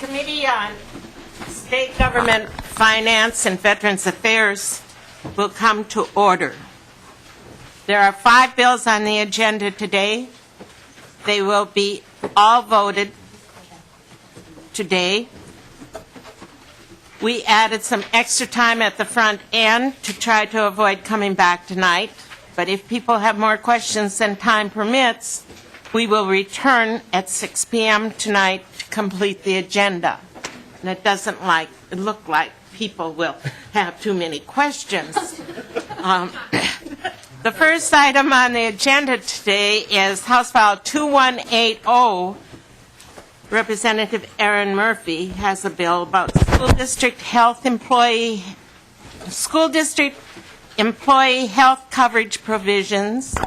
Committee on State Government, Finance, and Veterans Affairs will come to order. There are 5 bills on the agenda today. They will be all voted today. We added some extra time at the front end to try to avoid coming back tonight. But if people have more questions than time permits, we will return at 6 p.m. tonight to complete the agenda. And it doesn't look like people will have too many questions. The first item on the agenda today is House File 2180. Representative Aaron Murphy has a bill about school district employee health coverage provisions,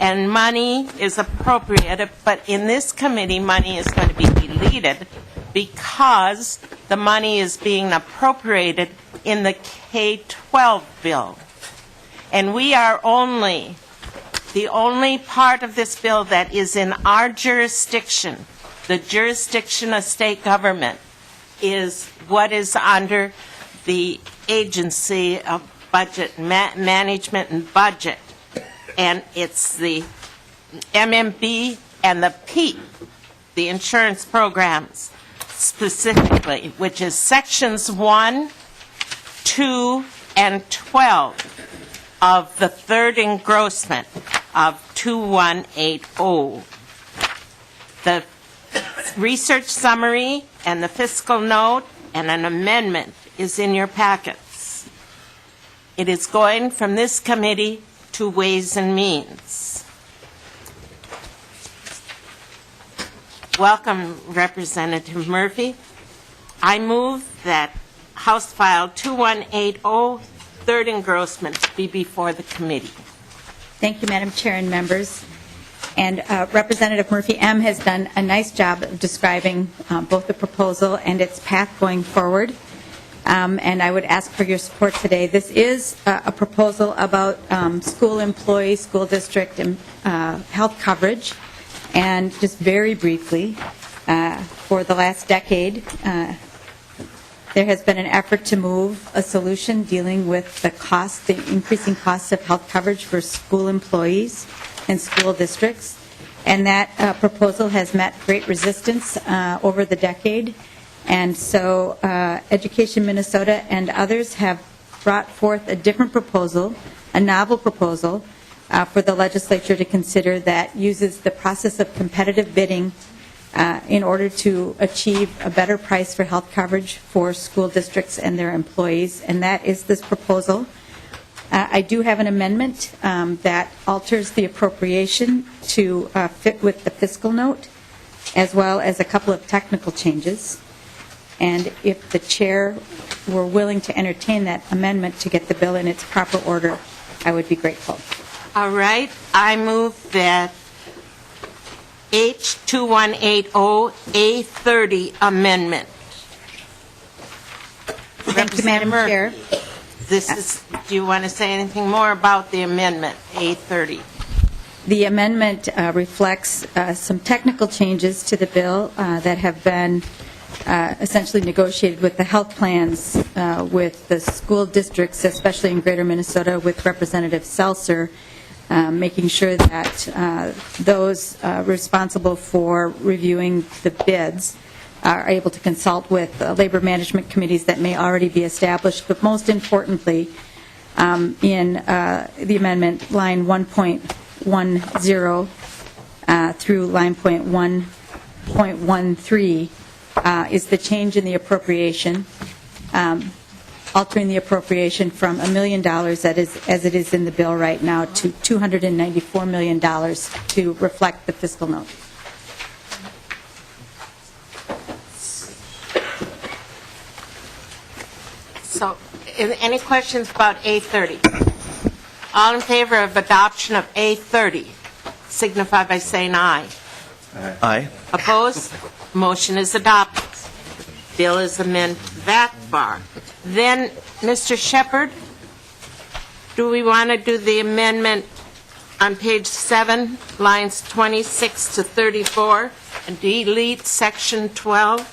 and money is appropriated, but in this committee, money is going to be deleted because the money is being appropriated in the K-12 bill. And we are the only part of this bill that is in our jurisdiction. The jurisdiction of state government is what is under the Agency of Budget Management and Budget. And it's the MMB and the PEEP, the insurance programs specifically, which is sections 1, 2, and 12 of the third engrossment of 2180. The research summary and the fiscal note and an amendment is in your packets. It is going from this committee to Ways and Means. Welcome, Representative Murphy. I move that House File 2180, third engrossment, be before the committee. Thank you, Madam Chair and members. And Representative Murphy M. has done a nice job of describing both the proposal and its path going forward. And I would ask for your support today. This is a proposal about school employee, school district health coverage. And just very briefly, for the last decade, there has been an effort to move a solution dealing with the increasing costs of health coverage for school employees and school districts. And that proposal has met great resistance over the decade. And so Education Minnesota and others have brought forth a different proposal, a novel proposal, for the legislature to consider that uses the process of competitive bidding in order to achieve a better price for health coverage for school districts and their employees. And that is this proposal. I do have an amendment that alters the appropriation to fit with the fiscal note, as well as a couple of technical changes. And if the chair were willing to entertain that amendment to get the bill in its proper order, I would be grateful. All right. I move that H2180 A30 amendment. Thank you, Madam Chair. Do you want to say anything more about the amendment, A30? The amendment reflects some technical changes to the bill that have been essentially negotiated with the health plans with the school districts, especially in Greater Minnesota, with Representative Seltzer, making sure that those responsible for reviewing the bids are able to consult with labor management committees that may already be established. But most importantly, in the amendment, line 1.10 through line 1.13 is the change in the appropriation, altering the appropriation from $1 million, as it is in the bill right now, to $294 million to reflect the fiscal note. So, any questions about A30? All in favor of adoption of A30, signify by saying aye. Aye. Opposed? Motion is adopted. Bill is amended that far. Then, Mr. Shepard, do we want to do the amendment on page 7, lines 26 to 34, and delete section 12?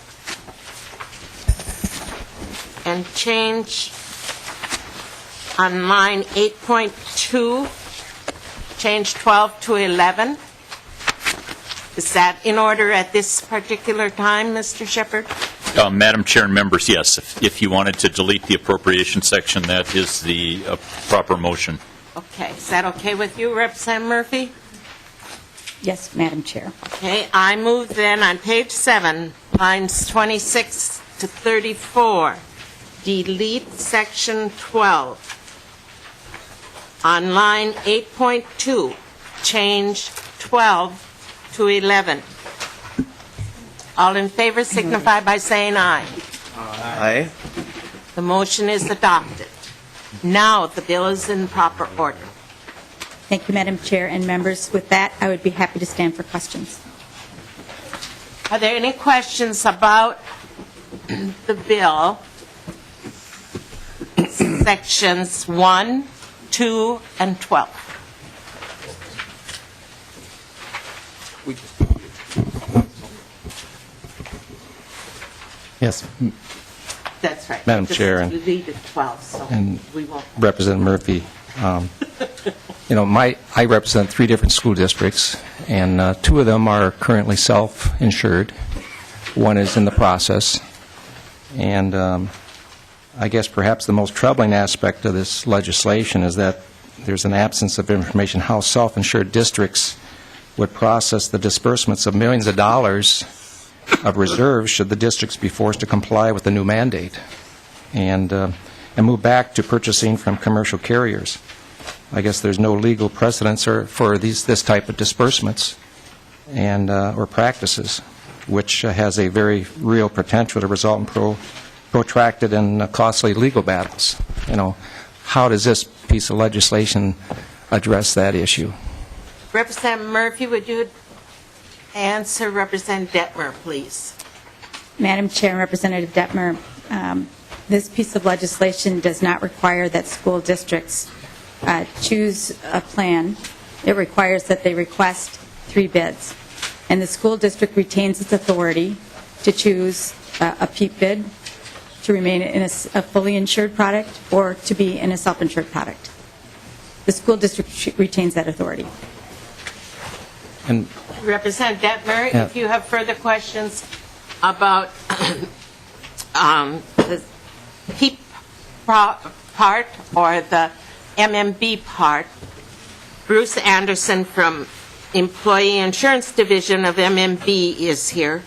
and change on line 8.2, change 12 to 11. Is that in order at this particular time, Mr. Shepherd? Madam Chair and members, yes. If you wanted to delete the appropriation section, that is the proper motion. Okay, is that okay with you, Representative Murphy? Yes, Madam Chair. Okay, I move then on page 7, lines 26 to 34, delete section 12. On line 8.2, change 12 to 11. All in favor signify by saying aye. Aye. The motion is adopted. Now the bill is in proper order. Thank you, Madam Chair and members. With that, I would be happy to stand for questions. Are there any questions about the bill, sections 1, 2, and 12? Yes, That's right. Madam This Chair, is and- deleted 12, so and we won't. Representative Murphy. I represent 3 different school districts, and 2 of them are currently self-insured. One is in the process. And I guess perhaps the most troubling aspect of this legislation is that there's an absence of information how self-insured districts would process the disbursements of millions of dollars of reserves should the districts be forced to comply with the new mandate and move back to purchasing from commercial carriers. I guess there's no legal precedence for this type of disbursements and or practices, which has a very real potential to result in protracted and costly legal battles. How does this piece of legislation address that issue? Representative Murphy, would you answer Representative Detmer, please? Madam Chair and Representative Detmer, this piece of legislation does not require that school districts choose a plan. It requires that they request 3 bids. And the school district retains its authority to choose a PEEP bid, to remain in a fully insured product, or to be in a self-insured product. The school district retains that authority. And Representative Detmer, Yeah. if you have further questions about the PEEP part or the MMB part, Bruce Anderson from Employee Insurance Division of MMB is here.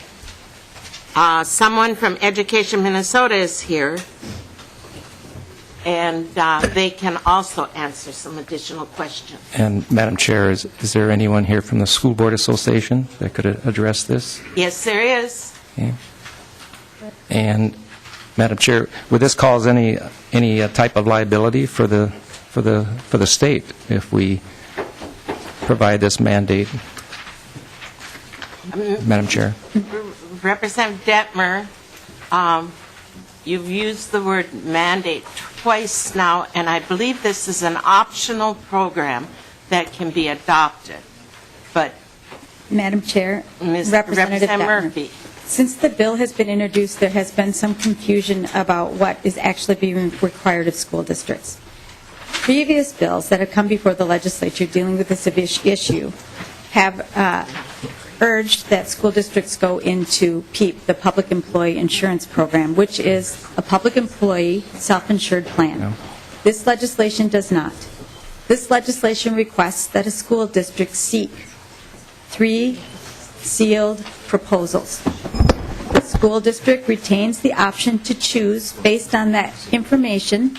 Someone from Education Minnesota is here. And they can also answer some additional questions. And Madam Chair, is there anyone here from the School Board Association that could address this? Yes, there is. Okay. And Madam Chair, would this cause any type of liability for the state if we provide this mandate? Madam Chair. Representative Detmer, you've used the word mandate twice now, and I believe this is an optional program that can be adopted. But Madam Chair, Ms. Representative Representative Detmer. Murphy. Since the bill has been introduced, there has been some confusion about what is actually being required of school districts. Previous bills that have come before the legislature dealing with this issue have urged that school districts go into PEEP, the Public Employee Insurance Program, which is a public employee self-insured plan. Yeah. This legislation does not. This legislation requests that a school district seek 3 sealed proposals. The school district retains the option to choose, based on that information,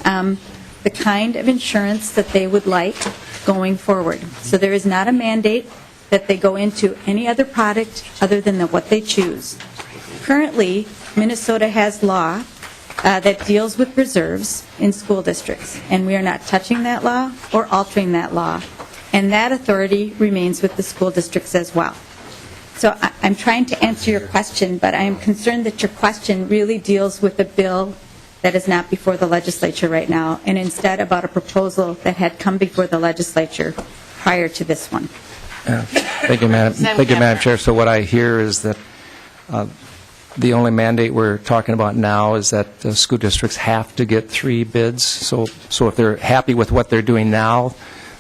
the kind of insurance that they would like going forward. So there is not a mandate that they go into any other product other than what they choose. Currently, Minnesota has law that deals with reserves in school districts, and we are not touching that law or altering that law, and that authority remains with the school districts as well. So I'm trying to answer your question, but I am concerned that your question really deals with a bill that is not before the legislature right now, and instead about a proposal that had come before the legislature prior to this one. Thank you, Madam Chair. So what I hear is that The only mandate we're talking about now is that the school districts have to get 3 bids. So if they're happy with what they're doing now,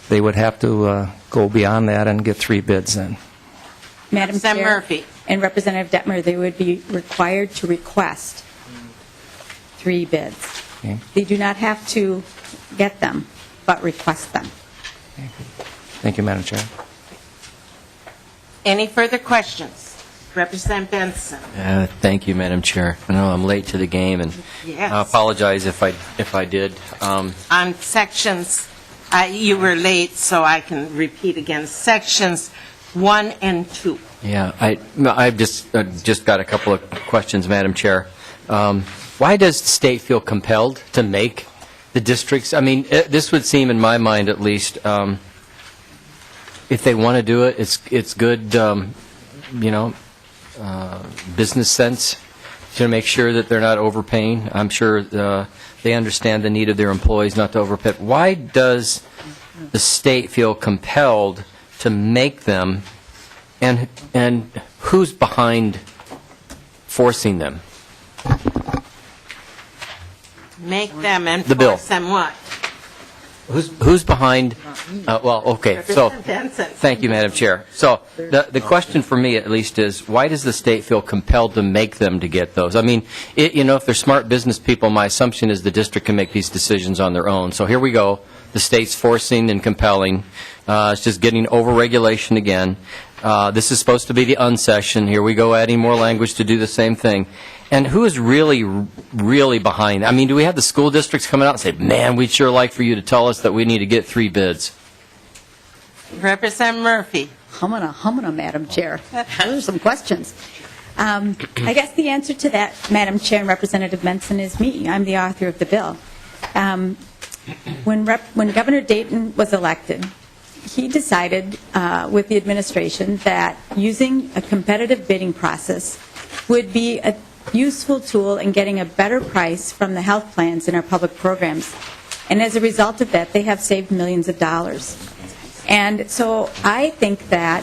they would have to go beyond that and get 3 bids then. Madam Representative Chair Murphy. and Representative Detmer, they would be required to request 3 bids. Okay. They do not have to get them, but request them. Thank you, Madam Chair. Any further questions? Representative Benson. Thank you, Madam Chair. I know I'm late to the game, and Yes. I apologize if I did. On sections, you were late, so I can repeat again. Sections 1 and 2. Yeah, I've just got a couple of questions, Madam Chair. Why does the state feel compelled to make the districts? I mean, this would seem, in my mind at least, if they want to do it, it's good, business sense to make sure that they're not overpaying. I'm sure they understand the need of their employees not to overpay. Why does the state feel compelled to make them, and who's behind forcing them? Make them and The bill. force them what? Who's behind? Okay. So, Representative Benson. thank you, Madam Chair. So, the question for me, at least, is why does the state feel compelled to make them to get those? I mean, if they're smart business people, my assumption is the district can make these decisions on their own. So here we go. The state's forcing and compelling. It's just getting over-regulation again. This is supposed to be the unsession. Here we go, adding more language to do the same thing. And who is really, really behind? I mean, do we have the school districts coming out and say, man, we'd sure like for you to tell us that we need to get 3 bids? Representative Murphy. Humana, Madam Chair. Those are some questions. I guess the answer to that, Madam Chair and Representative Benson, is me. I'm the author of the bill. When Governor Dayton was elected, he decided with the administration that using a competitive bidding process would be a useful tool in getting a better price from the health plans in our public programs. And as a result of that, they have saved millions of dollars. And so I think that,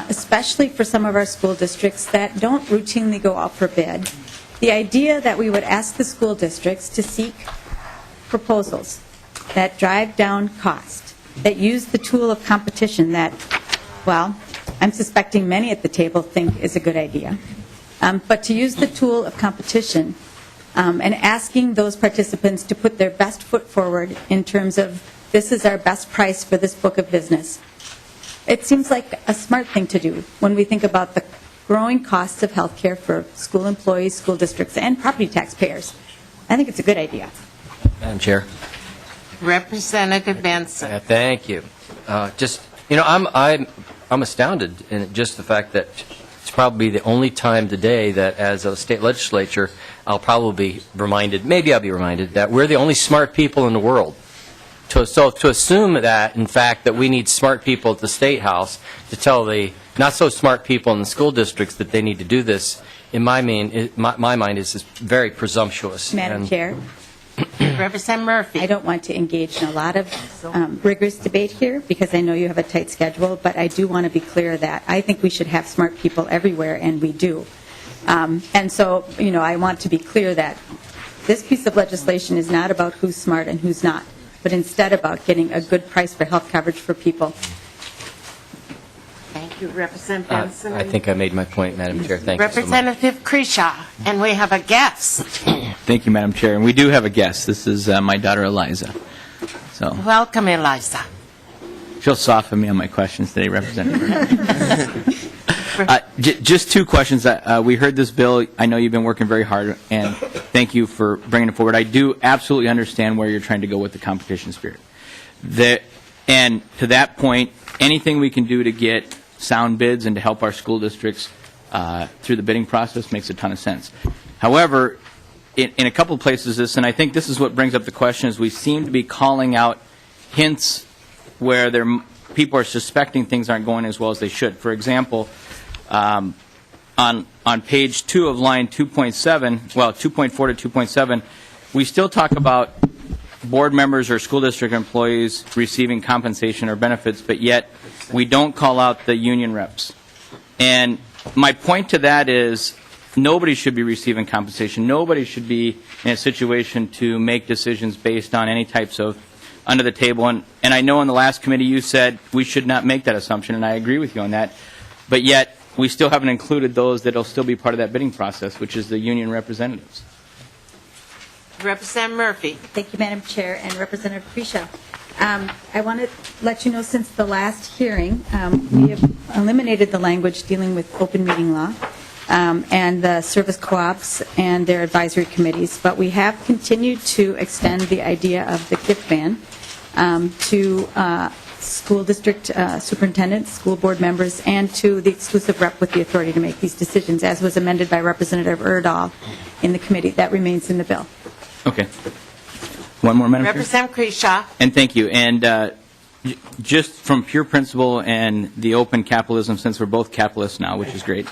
especially for some of our school districts that don't routinely go out for bid, the idea that we would ask the school districts to seek proposals that drive down cost, that use the tool of competition that, well, I'm suspecting many at the table think is a good idea. But to use the tool of competition and asking those participants to put their best foot forward in terms of this is our best price for this book of business, it seems like a smart thing to do when we think about the growing costs of health care for school employees, school districts, and property taxpayers. I think it's a good idea. Madam Chair. Representative Benson. Thank you. I'm astounded in just the fact that it's probably the only time today that, as a state legislature, I'll probably be reminded, maybe I'll be reminded, that we're the only smart people in the world. So to assume that, in fact, that we need smart people at the State House to tell the not-so-smart people in the school districts that they need to do this, in my mind, is just very presumptuous. Madam Chair, Representative Murphy. I don't want to engage in a lot of rigorous debate here because I know you have a tight schedule, but I do want to be clear that I think we should have smart people everywhere, and we do. And so, I want to be clear that this piece of legislation is not about who's smart and who's not, but instead about getting a good price for health coverage for people. Thank you, Representative Benson. I think I made my point, Madam Chair. Thank you so much. Representative Krishaw. And we have a guest. Thank you, Madam Chair. And we do have a guest. This is my daughter, Eliza. So Welcome, Eliza. she'll soften me on my questions today, Representative. Just 2 questions. We heard this bill. I know you've been working very hard, and thank you for bringing it forward. I do absolutely understand where you're trying to go with the competition spirit. And to that point, anything we can do to get sound bids and to help our school districts through the bidding process makes a ton of sense. However, in a couple of places, and I think this is what brings up the question, is we seem to be calling out hints where people are suspecting things aren't going as well as they should. For example, on page 2 of line 2.7, well, 2.4 to 2.7, we still talk about board members or school district employees receiving compensation or benefits, but yet we don't call out the union reps. And my point to that is nobody should be receiving compensation. Nobody should be in a situation to make decisions based on any types of under the table. And I know in the last committee you said we should not make that assumption, and I agree with you on that. But yet, we still haven't included those that will still be part of that bidding process, which is the union representatives. Representative Murphy. Thank you, Madam Chair, and Representative Prisha. I want to let you know, since the last hearing, we have eliminated the language dealing with open meeting law and the service co-ops and their advisory committees, but we have continued to extend the idea of the gift ban to school district superintendents, school board members, and to the exclusive rep with the authority to make these decisions, as was amended by Representative Erdahl in the committee. That remains in the bill. Okay. One more, Madam Chair. Representative Krisha. And thank you. And just from pure principle and the open capitalism, since we're both capitalists now, which is great,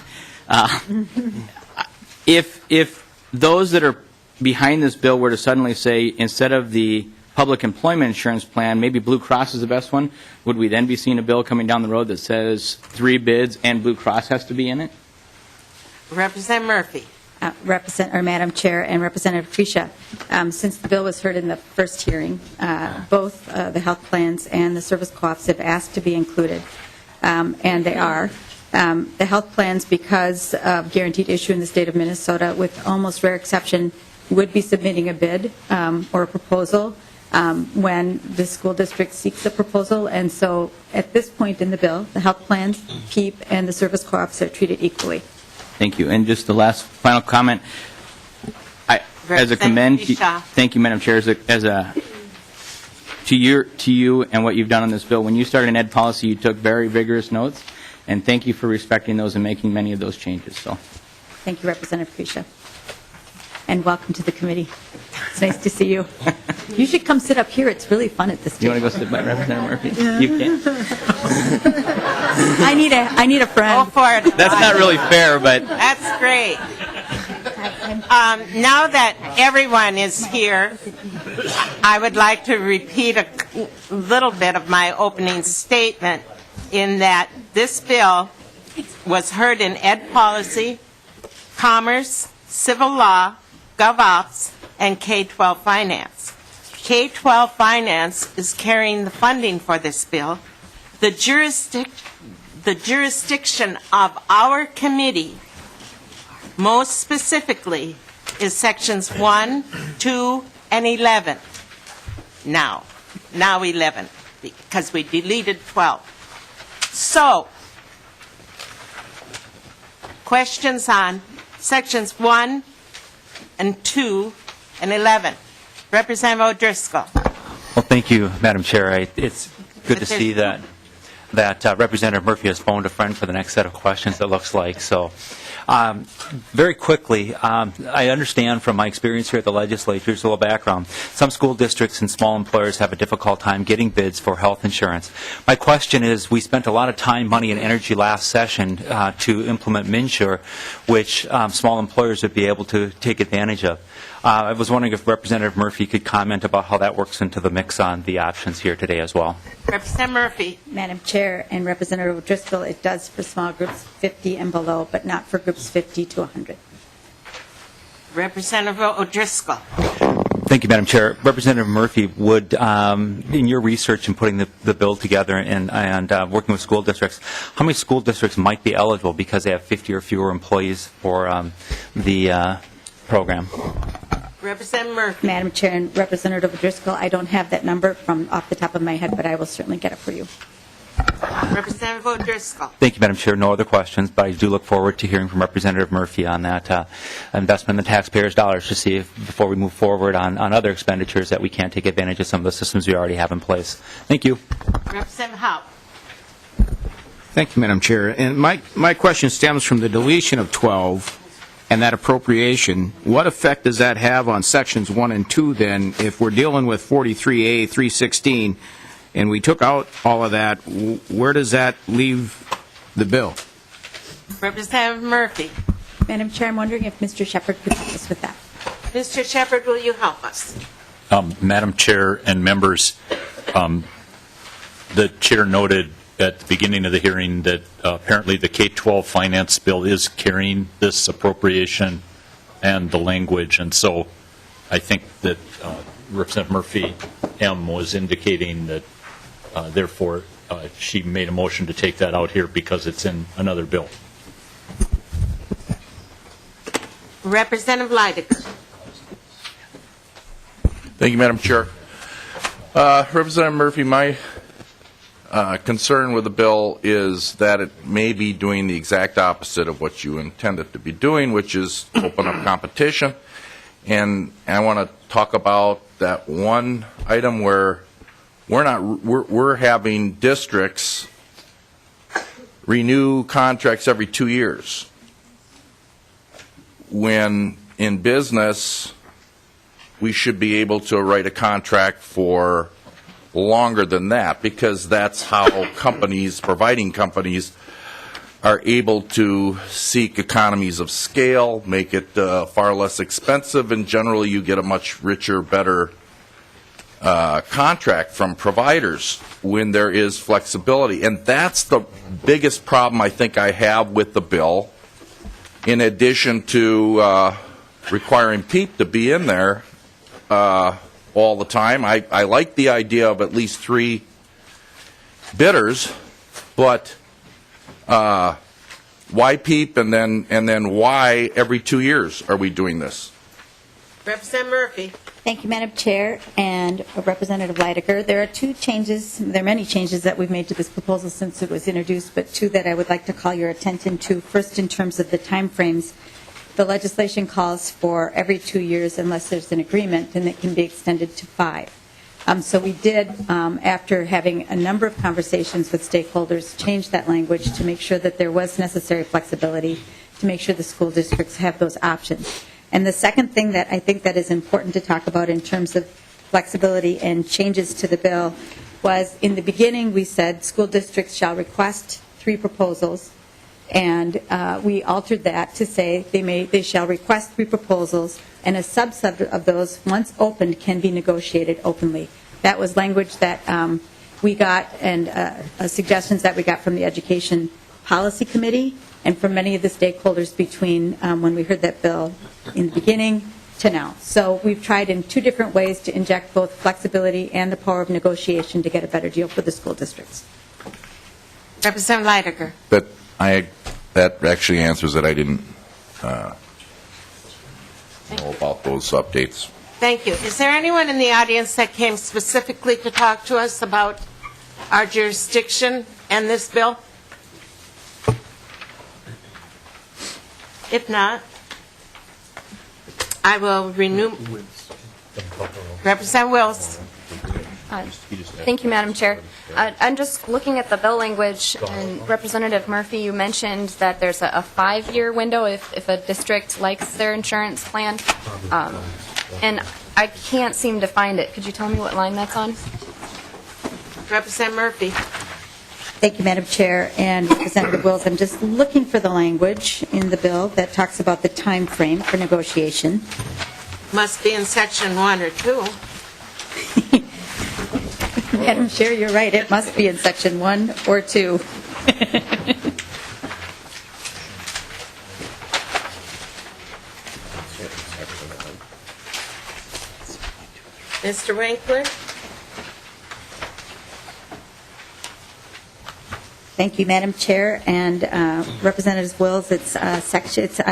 if those that are behind this bill were to suddenly say, instead of the public employment insurance plan, maybe Blue Cross is the best one, would we then be seeing a bill coming down the road that says 3 bids and Blue Cross has to be in it? Representative Murphy. Madam Chair and Representative Prisha, since the bill was heard in the first hearing, both the health plans and the service co-ops have asked to be included, and they are. The health plans, because of guaranteed issue in the state of Minnesota, with almost rare exception, would be submitting a bid or a proposal when the school district seeks a proposal. And so at this point in the bill, the health plans, PEEP, and the service co-ops are treated equally. Thank you. And just the last final comment, as a commend, thank you, Madam Chair, to you and what you've done on this bill. When you started in ed policy, you took very vigorous notes, and thank you for respecting those and making many of those changes. So, thank you, Representative Prisha, and welcome to the committee. It's nice to see you. You should come sit up here. It's really fun at this table. You want to go sit by Representative Murphy? You can. I need a friend. Go for it. That's not really fair, but That's great. Now that everyone is here, I would like to repeat a little bit of my opening statement in that this bill was heard in ed policy, commerce, civil law, GovOps, and K-12 finance. K-12 finance is carrying the funding for this bill. The jurisdiction of our committee, most specifically, is sections 1, 2, and 11. Now 11, because we deleted 12. So, questions on sections 1 and 2 and 11. Representative O'Driscoll. Well, thank you, Madam Chair. It's good to see that Representative Murphy has phoned a friend for the next set of questions, it looks like. So, very quickly, I understand from my experience here at the legislature, just a little background, some school districts and small employers have a difficult time getting bids for health insurance. My question is, we spent a lot of time, money, and energy last session to implement MNsure, which small employers would be able to take advantage of. I was wondering if Representative Murphy could comment about how that works into the mix on the options here today as well. Representative Murphy. Madam Chair and Representative O'Driscoll, it does for small groups 50 and below, but not for groups 50 to 100. Representative O'Driscoll. Thank you, Madam Chair. Representative Murphy, would, in your research and putting the bill together and working with school districts, how many school districts might be eligible because they have 50 or fewer employees for the program? Representative Murphy. Madam Chair and Representative O'Driscoll, I don't have that number from off the top of my head, but I will certainly get it for you. Representative O'Driscoll. Thank you, Madam Chair. No other questions, but I do look forward to hearing from Representative Murphy on that investment in the taxpayers' dollars to see if, before we move forward on other expenditures, that we can take advantage of some of the systems we already have in place. Thank you. Representative Howe. Thank you, Madam Chair. And my question stems from the deletion of 12 and that appropriation. What effect does that have on sections 1 and 2 then, if we're dealing with 43A, 316, and we took out all of that, where does that leave the bill? Representative Murphy. Madam Chair, I'm wondering if Mr. Shepard could help us with that. Mr. Shepard, will you help us? Madam Chair and members, the chair noted at the beginning of the hearing that apparently the K-12 finance bill is carrying this appropriation and the language, and so I think that Representative Murphy M. was indicating that, therefore, she made a motion to take that out here because it's in another bill. Representative Leidiger. Thank you, Madam Chair. Representative Murphy, my concern with the bill is that it may be doing the exact opposite of what you intend it to be doing, which is open up competition. And I want to talk about that one item where we're having districts renew contracts every 2 years. When in business, we should be able to write a contract for longer than that, because that's how companies, providing companies, are able to seek economies of scale, make it far less expensive, and generally you get a much richer, better contract from providers when there is flexibility. And that's the biggest problem I think I have with the bill, in addition to requiring PEEP to be in there all the time. I like the idea of at least 3 bidders, but why PEEP, and then why every 2 years are we doing this? Representative Murphy. Thank you, Madam Chair and Representative Leidiger. There are 2 changes, there are many changes that we've made to this proposal since it was introduced, but 2 that I would like to call your attention to. First, in terms of the timeframes, the legislation calls for every 2 years unless there's an agreement, and it can be extended to 5. So we did, after having a number of conversations with stakeholders, change that language to make sure that there was necessary flexibility, to make sure the school districts have those options. And the second thing that I think that is important to talk about in terms of flexibility and changes to the bill was, in the beginning, we said school districts shall request 3 proposals, and we altered that to say they shall request 3 proposals, and a subset of those, once opened, can be negotiated openly. That was language that we got, and suggestions that we got from the Education Policy Committee and from many of the stakeholders between when we heard that bill in the beginning to now. So we've tried in 2 different ways to inject both flexibility and the power of negotiation to get a better deal for the school districts. Representative Leidiger. That actually answers it. I didn't know about those updates. Thank you. Is there anyone in the audience that came specifically to talk to us about our jurisdiction and this bill? If not, I will renew. Representative Wills. Thank you, Madam Chair. I'm just looking at the bill language, and Representative Murphy, you mentioned that there's a 5-year window if a district likes their insurance plan, and I can't seem to find it. Could you tell me what line that's on? Representative Murphy. Thank you, Madam Chair and Representative Wills. I'm just looking for the language in the bill that talks about the time frame for negotiation. Must be in section 1 or 2. Madam Chair, you're right. It must be in section 1 or 2. Mr. Winkler. Thank you, Madam Chair and Representative Wills. It's on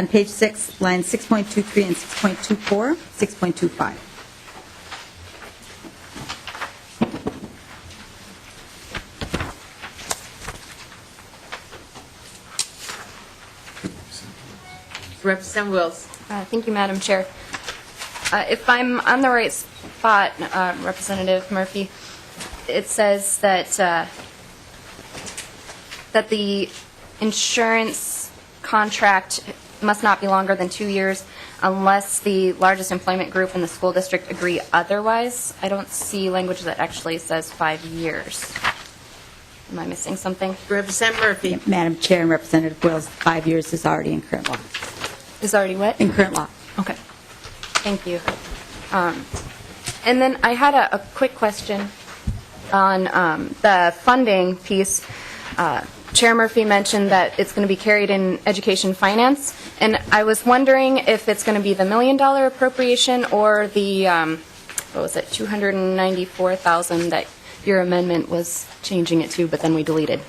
page 6, lines 6.23 and 6.24, 6.25. Representative Wills. Thank you, Madam Chair. If I'm on the right spot, Representative Murphy, it says that that the insurance contract must not be longer than 2 years unless the largest employment group in the school district agree otherwise. I don't see language that actually says 5 years. Am I missing something? Representative Murphy. Madam Chair and Representative Wills, 5 years is already in current law. Is already what? In current law. Okay. Thank you. And then I had a quick question on the funding piece. Chair Murphy mentioned that it's going to be carried in education finance, and I was wondering if it's going to be the $1 million appropriation or the, what was it, $294,000 that your amendment was changing it to, but then we deleted.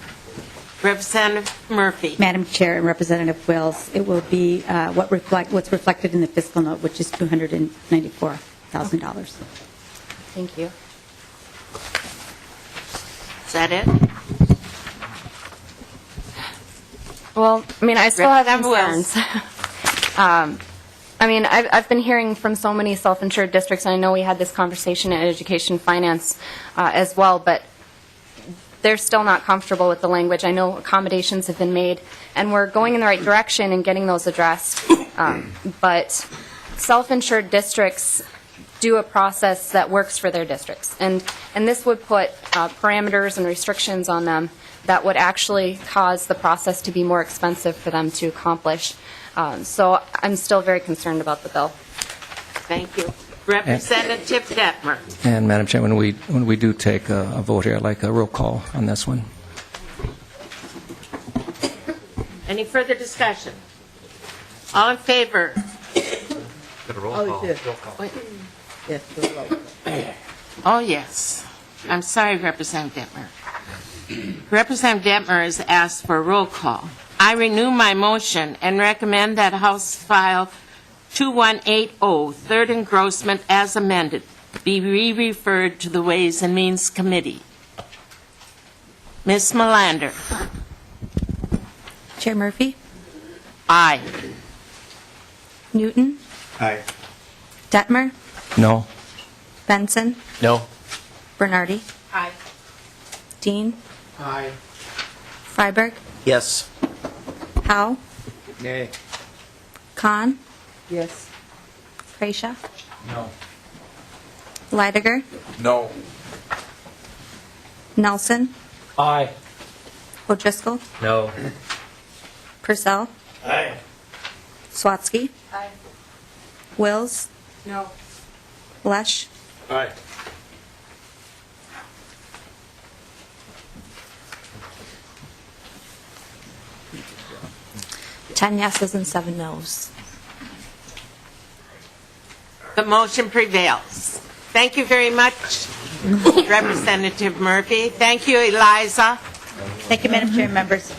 Representative Murphy. Madam Chair and Representative Wills, it will be what's reflected in the fiscal note, which is $294,000. Thank you. Is that it? Well, I mean, I still have Representative concerns. I mean, I've been hearing from so many self-insured districts, and I know we had this conversation in education finance as well, but they're still not comfortable with the language. I know accommodations have been made, and we're going in the right direction in getting those addressed. But self-insured districts do a process that works for their districts, and this would put parameters and restrictions on them that would actually cause the process to be more expensive for them to accomplish. So I'm still very concerned about the bill. Thank you. Representative Detmer. And Madam Chair, when we do take a vote here, I'd like a roll call on this one. Any further discussion? All in favor? Oh, yes. I'm sorry, Representative Detmer. Representative Detmer has asked for a roll call. I renew my motion and recommend that House File 2180, third engrossment as amended, be re-referred to the Ways and Means Committee. Ms. Melander. Chair Murphy? Aye. Newton? Aye. Detmer? No? Benson? No. Bernardi? Aye. Dean? Aye. Freiberg? Yes. Howe? Nay. Kahn? Yes. Kreischa? No. Leidiger? No. Nelson? Aye. O'Driscoll? No. Purcell? Aye. Swatsky? Aye. Wills? No. Aye. Lesh? 10 yeses and 7 noes. The motion prevails. Thank you very much, Representative Murphy. Thank you, Eliza. Thank you, Madam Chair and members.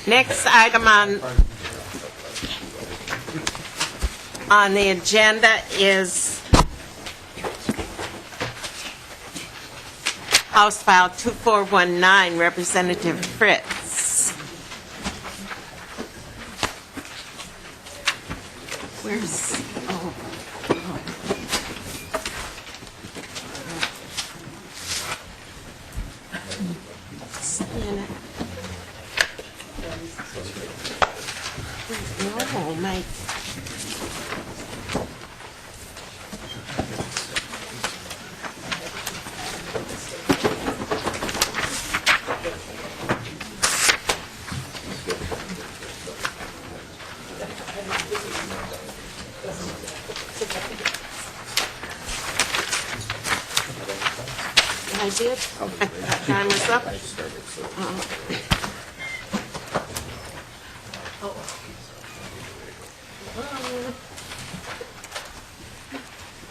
Next item on the agenda is House File 2419, Representative Fritz. Where's, oh. No, my. I did. Time was up.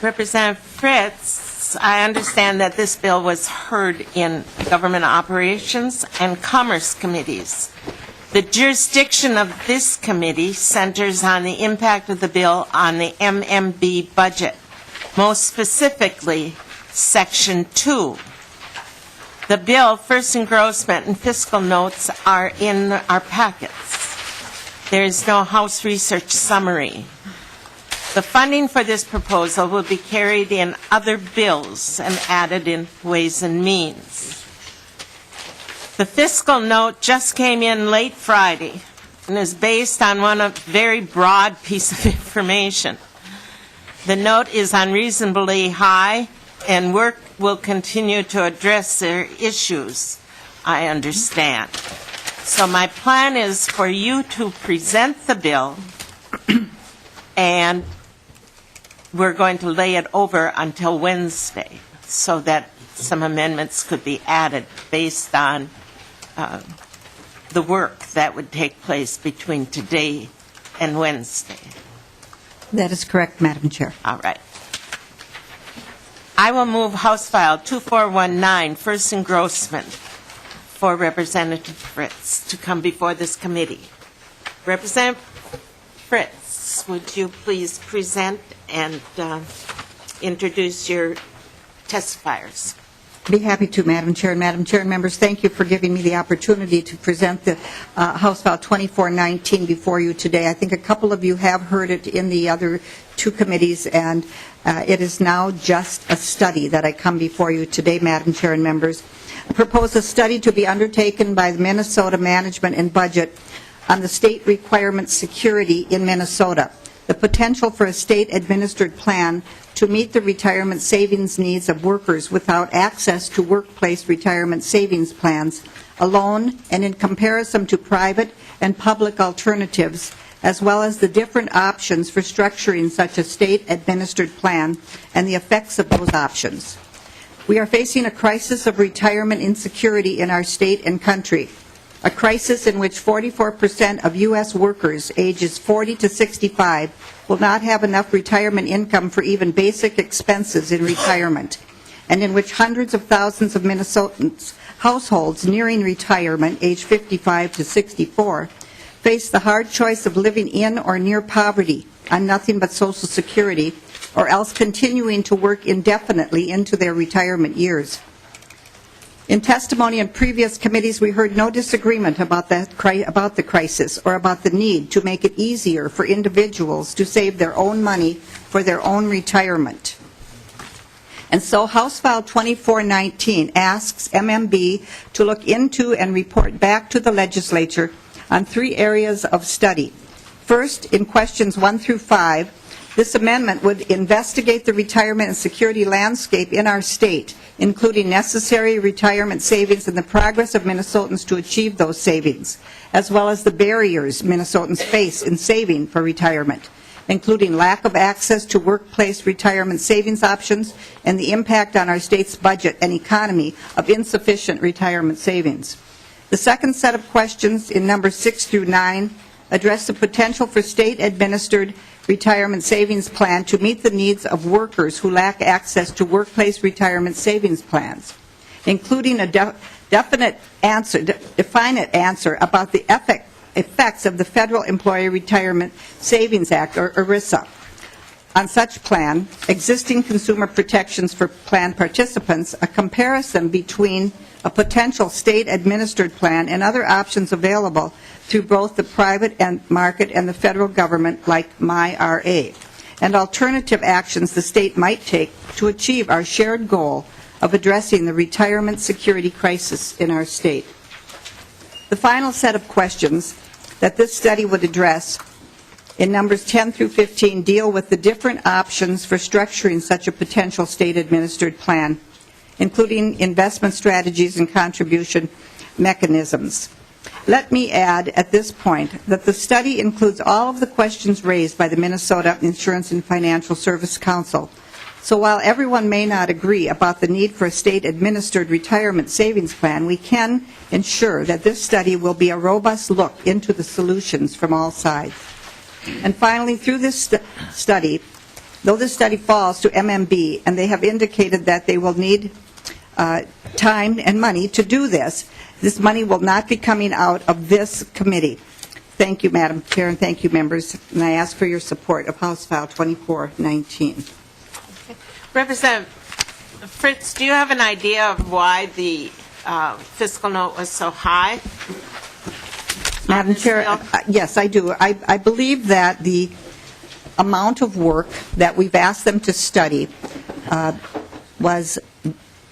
Representative Fritz, I understand that this bill was heard in Government Operations and Commerce Committees. The jurisdiction of this committee centers on the impact of the bill on the MMB budget, most specifically, Section 2. The bill, first engrossment, and fiscal notes are in our packets. There is no House research summary. The funding for this proposal will be carried in other bills and added in Ways and Means. The fiscal note just came in late Friday and is based on a very broad piece of information. The note is unreasonably high, and work will continue to address their issues, I understand. So my plan is for you to present the bill and we're going to lay it over until Wednesday so that some amendments could be added based on the work that would take place between today and Wednesday. That is correct, Madam Chair. All right. I will move House File 2419, first engrossment, for Representative Fritz to come before this committee. Representative Fritz, would you please present and introduce your testifiers? Be happy to, Madam Chair. And Madam Chair and members, thank you for giving me the opportunity to present the House File 2419 before you today. I think a couple of you have heard it in the other two committees, and it is now just a study that I come before you today, Madam Chair and members. I propose a study to be undertaken by the Minnesota Management and Budget on the state requirement security in Minnesota, the potential for a state-administered plan to meet the retirement savings needs of workers without access to workplace retirement savings plans alone and in comparison to private and public alternatives, as well as the different options for structuring such a state-administered plan and the effects of those options. We are facing a crisis of retirement insecurity in our state and country, a crisis in which 44% of U.S. workers ages 40 to 65 will not have enough retirement income for even basic expenses in retirement, and in which hundreds of thousands of Minnesotans, households nearing retirement, age 55 to 64, face the hard choice of living in or near poverty on nothing but Social Security, or else continuing to work indefinitely into their retirement years. In testimony in previous committees, we heard no disagreement about the crisis or about the need to make it easier for individuals to save their own money for their own retirement. And so House File 2419 asks MMB to look into and report back to the legislature on 3 areas of study. First, in questions 1 through 5, this amendment would investigate the retirement and security landscape in our state, including necessary retirement savings and the progress of Minnesotans to achieve those savings, as well as the barriers Minnesotans face in saving for retirement, including lack of access to workplace retirement savings options and the impact on our state's budget and economy of insufficient retirement savings. The second set of questions in numbers 6 through 9 address the potential for state-administered retirement savings plan to meet the needs of workers who lack access to workplace retirement savings plans, including a definite answer about the effects of the Federal Employee Retirement Savings Act, or ERISA, on such plan, existing consumer protections for plan participants, a comparison between a potential state-administered plan and other options available through both the private market and the federal government, like MyRA, and alternative actions the state might take to achieve our shared goal of addressing the retirement security crisis in our state. The final set of questions that this study would address in numbers 10 through 15 deal with the different options for structuring such a potential state-administered plan, including investment strategies and contribution mechanisms. Let me add at this point that the study includes all of the questions raised by the Minnesota Insurance and Financial Service Council. So while everyone may not agree about the need for a state-administered retirement savings plan, we can ensure that this study will be a robust look into the solutions from all sides. And finally, through this study, though this study falls to MMB, and they have indicated that they will need time and money to do this, this money will not be coming out of this committee. Thank you, Madam Chair, and thank you, members. And I ask for your support of House File 2419. Okay. Representative Fritz, do you have an idea of why the fiscal note was so high? Madam Chair, yes, I do. I believe that the amount of work that we've asked them to study was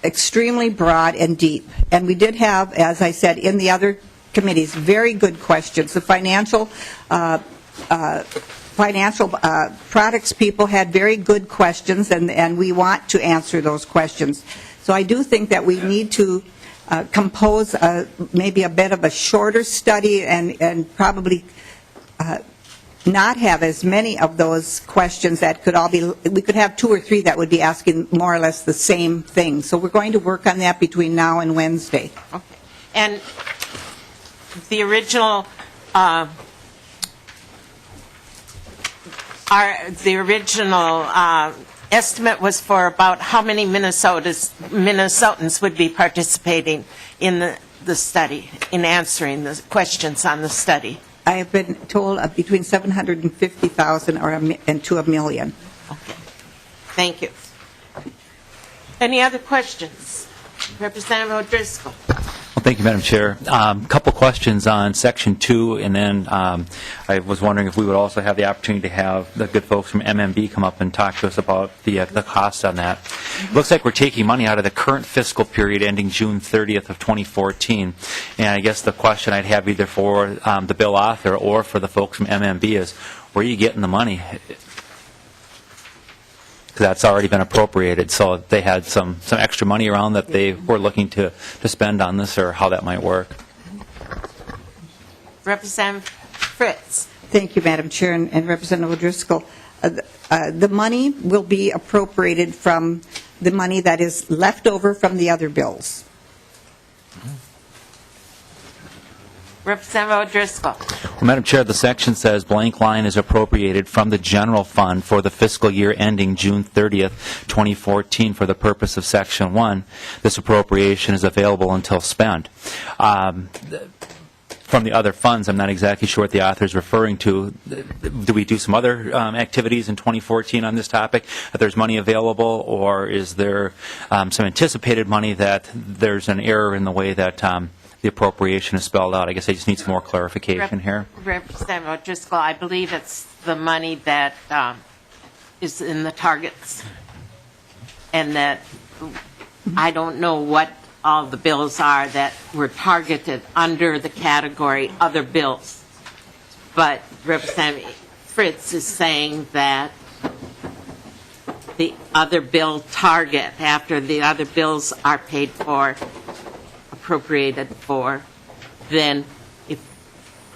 extremely broad and deep. And we did have, as I said, in the other committees, very good questions. The financial products people had very good questions, and we want to answer those questions. So I do think that we need to compose maybe a bit of a shorter study and probably not have as many of those questions that could all be, we could have 2 or 3 that would be asking more or less the same thing. So we're going to work on that between now and Wednesday. Okay. And the original, estimate was for about how many Minnesotans would be participating in the study, in answering the questions on the study. I have been told between 750,000 and to 1 million. Okay. Thank you. Any other questions? Representative O'Driscoll. Well, thank you, Madam Chair. Couple questions on Section 2, and then I was wondering if we would also have the opportunity to have the good folks from MMB come up and talk to us about the cost on that. It looks like we're taking money out of the current fiscal period ending June 30th of 2014, and I guess the question I'd have either for the bill author or for the folks from MMB is, where are you getting the money? That's already been appropriated, so they had some extra money around that they were looking to spend on this, or how that might work. Representative Fritz. Thank you, Madam Chair, and Representative O'Driscoll. The money will be appropriated from the money that is left over from the other bills. Representative O'Driscoll. Well, Madam Chair, the section says blank line is appropriated from the general fund for the fiscal year ending June 30th, 2014 for the purpose of Section 1. This appropriation is available until spent. From the other funds, I'm not exactly sure what the author is referring to. Do we do some other activities in 2014 on this topic, that there's money available, or is there some anticipated money that there's an error in the way that the appropriation is spelled out? I guess I just need some more clarification here. Representative O'Driscoll, I believe it's the money that is in the targets, and that I don't know what all the bills are that were targeted under the category other bills. But Representative Fritz is saying that the other bill target, after the other bills are paid for, appropriated for, then if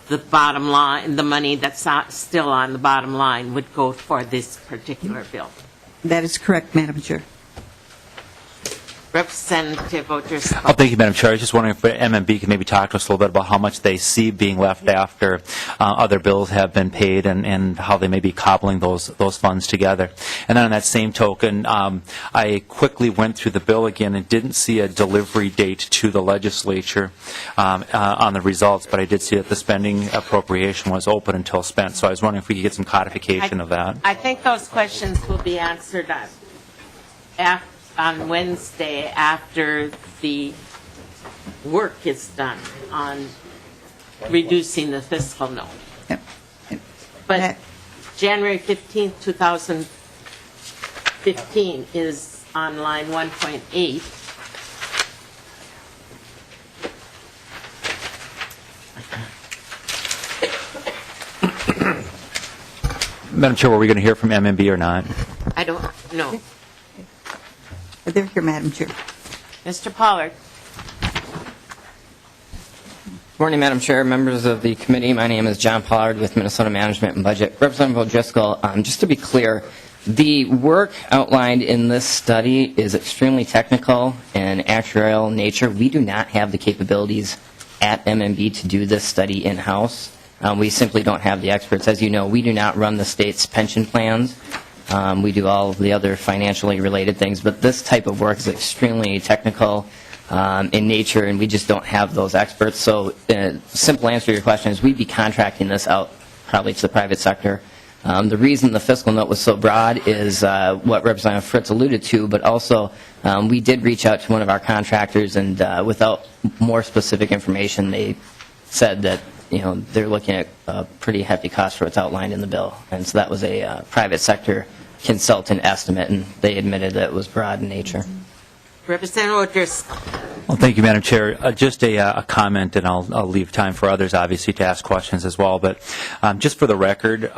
the bottom line, the money that's not still on the bottom line would go for this particular bill. That is correct, Madam Chair. Representative O'Driscoll. Oh, thank you, Madam Chair. I was just wondering if MMB could maybe talk to us a little bit about how much they see being left after other bills have been paid, and how they may be cobbling those funds together. And then on that same token, I quickly went through the bill again and didn't see a delivery date to the legislature on the results, but I did see that the spending appropriation was open until spent. So I was wondering if we could get some codification of that. I think those questions will be answered on Wednesday after the work is done on reducing the fiscal note. Yep. But January 15th, 2015 is on line 1.8. Madam Chair, were we going to hear from MMB or not? I don't know. They're here, Madam Chair. Mr. Pollard. Good morning, Madam Chair, members of the committee. My name is John Pollard with Minnesota Management and Budget. Representative O'Driscoll, just to be clear, the work outlined in this study is extremely technical and actuarial nature. We do not have the capabilities at MMB to do this study in-house. We simply don't have the experts. As you know, we do not run the state's pension plans. We do all of the other financially related things, but this type of work is extremely technical in nature, and we just don't have those experts. So simple answer to your question is we'd be contracting this out probably to the private sector. The reason the fiscal note was so broad is what Representative Fritz alluded to, but also we did reach out to one of our contractors, and without more specific information, they said that they're looking at a pretty hefty cost for what's outlined in the bill. And so that was a private sector consultant estimate, and they admitted that it was broad in nature. Representative O'Driscoll. Well, thank you, Madam Chair. Just a comment, and I'll leave time for others, obviously, to ask questions as well. But just for the record,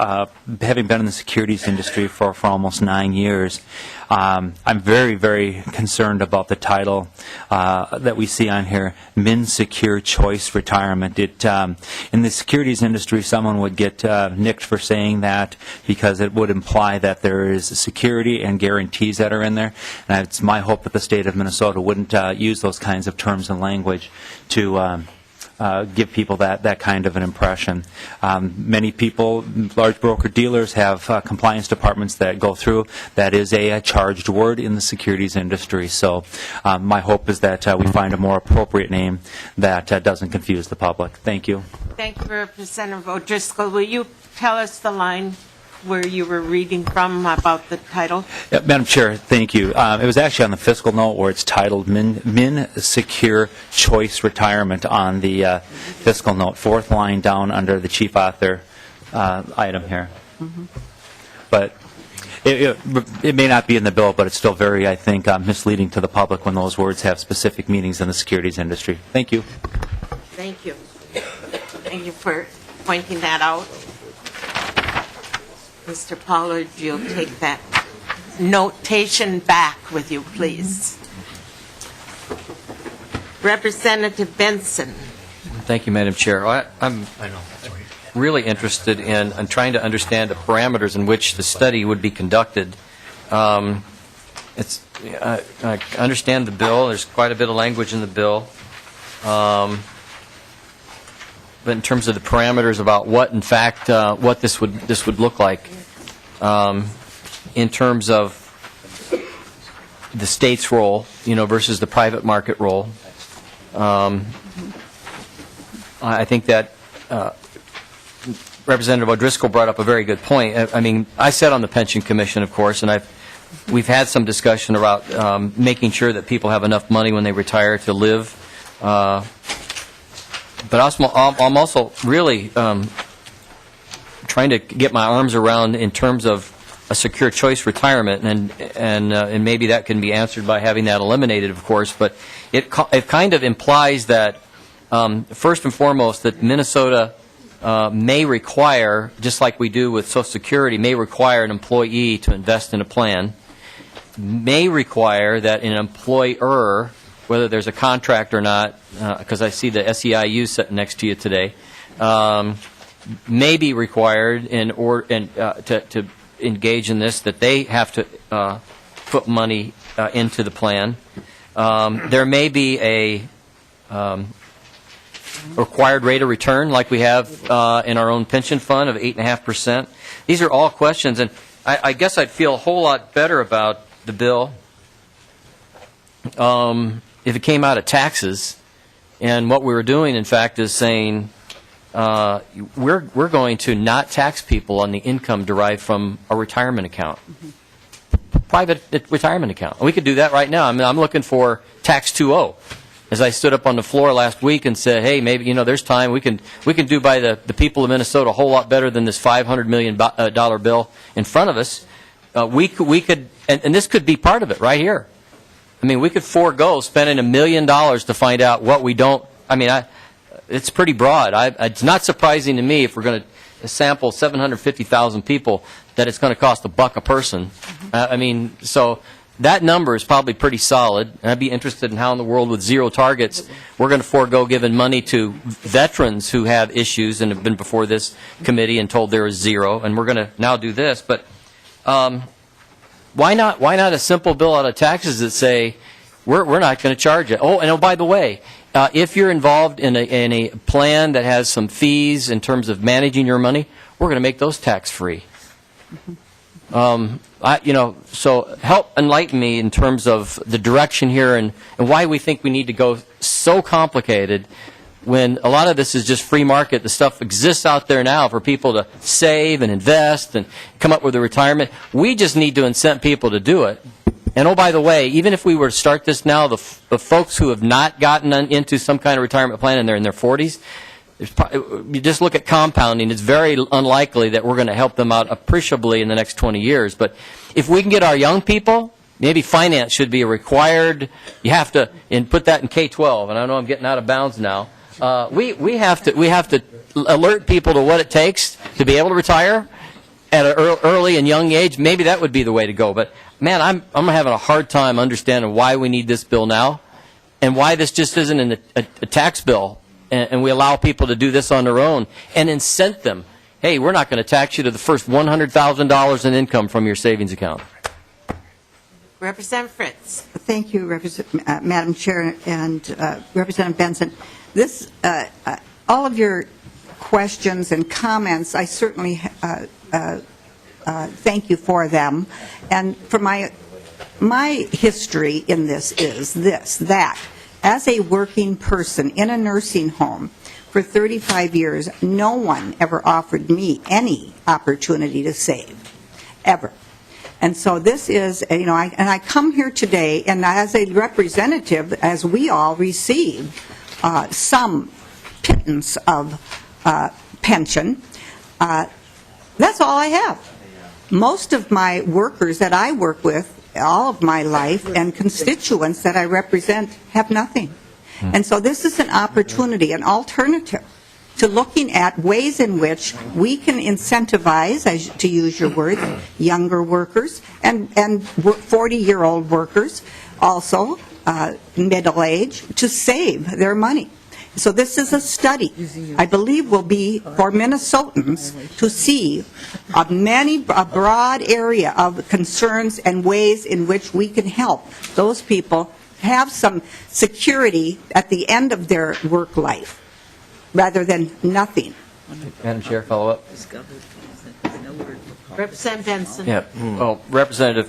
having been in the securities industry for almost 9 years, I'm very, very concerned about the title that we see on here, Min Secure Choice Retirement. In the securities industry, someone would get nicked for saying that because it would imply that there is security and guarantees that are in there. And it's my hope that the state of Minnesota wouldn't use those kinds of terms and language to give people that kind of an impression. Many people, large broker-dealers, have compliance departments that go through. That is a charged word in the securities industry. So my hope is that we find a more appropriate name that doesn't confuse the public. Thank you. Thank you, Representative O'Driscoll. Will you tell us the line where you were reading from about the title? Madam Chair, thank you. It was actually on the fiscal note where it's titled Min Secure Choice Retirement on the fiscal note, fourth line down under the chief author item here. But it may not be in the bill, but it's still very, I think, misleading to the public when those words have specific meanings in the securities industry. Thank you. Thank you. Thank you for pointing that out. Mr. Pollard, you'll take that notation back with you, please. Representative Benson. Thank you, Madam Chair. I'm really interested in trying to understand the parameters in which the study would be conducted. I understand the bill. There's quite a bit of language in the bill. But in terms of the parameters about what, in fact, what this would look like, in terms of the state's role, versus the private market role, I think that Representative O'Driscoll brought up a very good point. I mean, I sat on the Pension Commission, of course, and we've had some discussion about making sure that people have enough money when they retire to live. But I'm also really trying to get my arms around in terms of a secure choice retirement, and maybe that can be answered by having that eliminated, of course. But it kind of implies that first and foremost that Minnesota may require, just like we do with Social Security, may require an employee to invest in a plan, may require that an employer, whether there's a contract or not, because I see the SEIU sitting next to you today, may be required to engage in this, that they have to put money into the plan. There may be a required rate of return like we have in our own pension fund of 8.5%. These are all questions, and I guess I'd feel a whole lot better about the bill if it came out of taxes. And what we were doing, in fact, is saying we're going to not tax people on the income derived from a retirement account, private retirement account. We could do that right now. I mean, I'm looking for tax 2.0. As I stood up on the floor last week and said, hey, maybe there's time we can do by the people of Minnesota a whole lot better than this $500 million bill in front of us. We could, and this could be part of it right here. I mean, we could forego spending $1 million to find out what we don't. I mean, it's pretty broad. It's not surprising to me if we're going to sample 750,000 people that it's going to cost $1 a person. I mean, so that number is probably pretty solid. And I'd be interested in how in the world with zero targets we're going to forego giving money to veterans who have issues and have been before this committee and told there is zero, and we're going to now do this. But why not a simple bill out of taxes that say we're not going to charge it? Oh, by the way, if you're involved in a plan that has some fees in terms of managing your money, we're going to make those tax-free. So help enlighten me in terms of the direction here and why we think we need to go so complicated when a lot of this is just free market. The stuff exists out there now for people to save and invest and come up with a retirement. We just need to incent people to do it. And by the way, even if we were to start this now, the folks who have not gotten into some kind of retirement plan and they're in their 40s, you just look at compounding, it's very unlikely that we're going to help them out appreciably in the next 20 years. But if we can get our young people, maybe finance should be a required, you have to put that in K-12, and I know I'm getting out of bounds now. We have to alert people to what it takes to be able to retire at an early and young age. Maybe that would be the way to go. But man, I'm having a hard time understanding why we need this bill now and why this just isn't a tax bill and we allow people to do this on their own and incent them. Hey, we're not going to tax you to the first $100,000 in income from your savings account. Representative Fritz. Thank you, Madam Chair and Representative Benson. This, all of your questions and comments, I certainly thank you for them. And for my history in this is that as a working person in a nursing home for 35 years, no one ever offered me any opportunity to save, ever. And so this is, I come here today, and as a representative, as we all receive some pittance of pension, that's all I have. Most of my workers that I work with, all of my life, and constituents that I represent have nothing. And so this is an opportunity, an alternative to looking at ways in which we can incentivize, to use your word, younger workers and 40-year-old workers, also middle age, to save their money. So this is a study, I believe, will be for Minnesotans to see a broad area of concerns and ways in which we can help those people have some security at the end of their work life, rather than nothing. Madam Chair, follow up. Representative Benson. Yeah. Well, Representative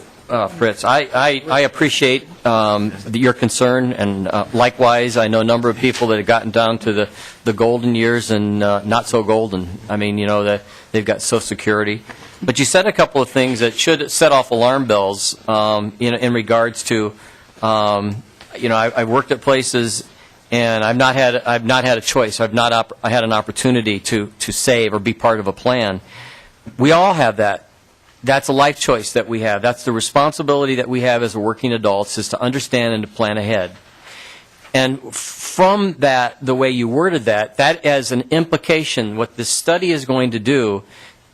Fritz, I appreciate your concern, and likewise, I know a number of people that have gotten down to the golden years and not so golden. I mean, that they've got Social Security. But you said a couple of things that should set off alarm bells, in regards to, I worked at places. And I've not had a choice. I had an opportunity to save or be part of a plan. We all have that. That's a life choice that we have. That's the responsibility that we have as working adults, is to understand and to plan ahead. And from that, the way you worded that as an implication, what this study is going to do,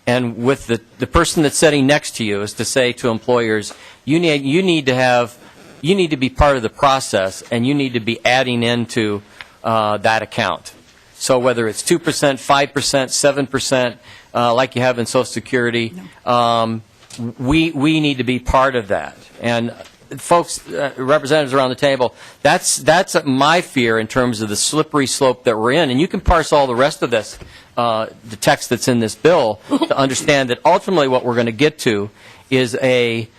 and with the person that's sitting next to you, is to say to employers, you need to be part of the process, and you need to be adding into that account. So whether it's 2%, 5%, 7%, like you have in Social Security, we need to be part of that. And folks, representatives around the table, that's my fear in terms of the slippery slope that we're in. And you can parse all the rest of this, the text that's in this bill, to understand that ultimately what we're going to get to is a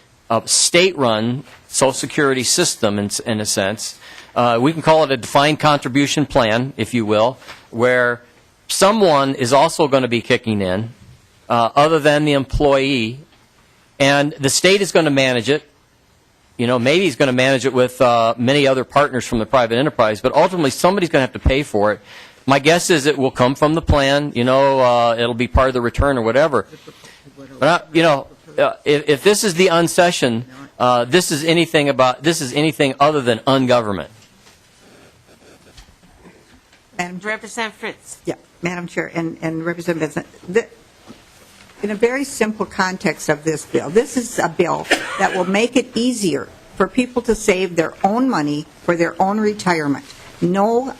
state-run Social Security system, in a sense. We can call it a defined contribution plan, if you will, where someone is also going to be kicking in, other than the employee, and the state is going to manage it. Maybe he's going to manage it with many other partners from the private enterprise, but ultimately somebody's going to have to pay for it. My guess is it will come from the plan. It'll be part of the return or whatever. But if this is the unsession, this is anything other than ungovernment. Representative Fritz. Yeah, Madam Chair and Representative Benson, in a very simple context of this bill, this is a bill that will make it easier for people to save their own money for their own retirement. No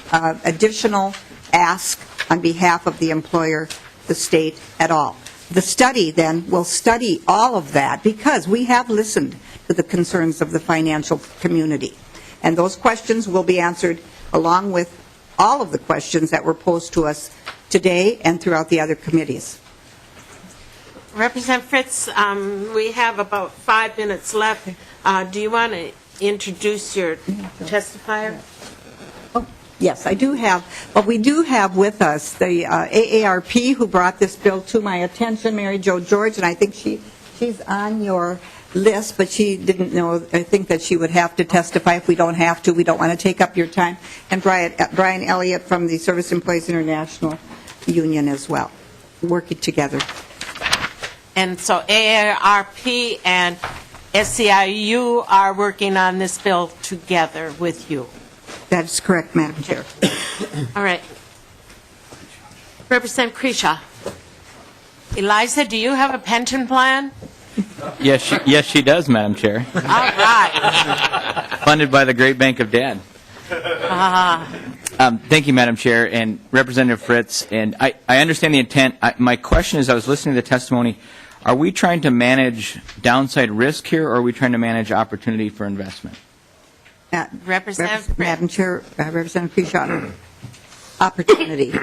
additional ask on behalf of the employer, the state, at all. The study, then, will study all of that, because we have listened to the concerns of the financial community. And those questions will be answered along with all of the questions that were posed to us today and throughout the other committees. Representative Fritz, we have about 5 minutes left. Do you want to introduce your testifier? Yes, I do have. But we do have with us the AARP who brought this bill to my attention, Mary Jo George, and I think she's on your list, but she didn't know, I think, that she would have to testify. If we don't have to, we don't want to take up your time. And Brian Elliott from the Service Employees International Union as well, working together. And so AARP and SEIU are working on this bill together with you. That is correct, Madam Chair. All right. Representative Kresha. Eliza, do you have a pension plan? Yes, she does, Madam Chair. All right. Funded by the Great Bank of Dad. Thank you, Madam Chair, and Representative Fritz. And I understand the intent. My question is, I was listening to the testimony. Are we trying to manage downside risk here, or are we trying to manage opportunity for investment? Representative Fritz. Madam Chair, Representative Pishon, opportunity.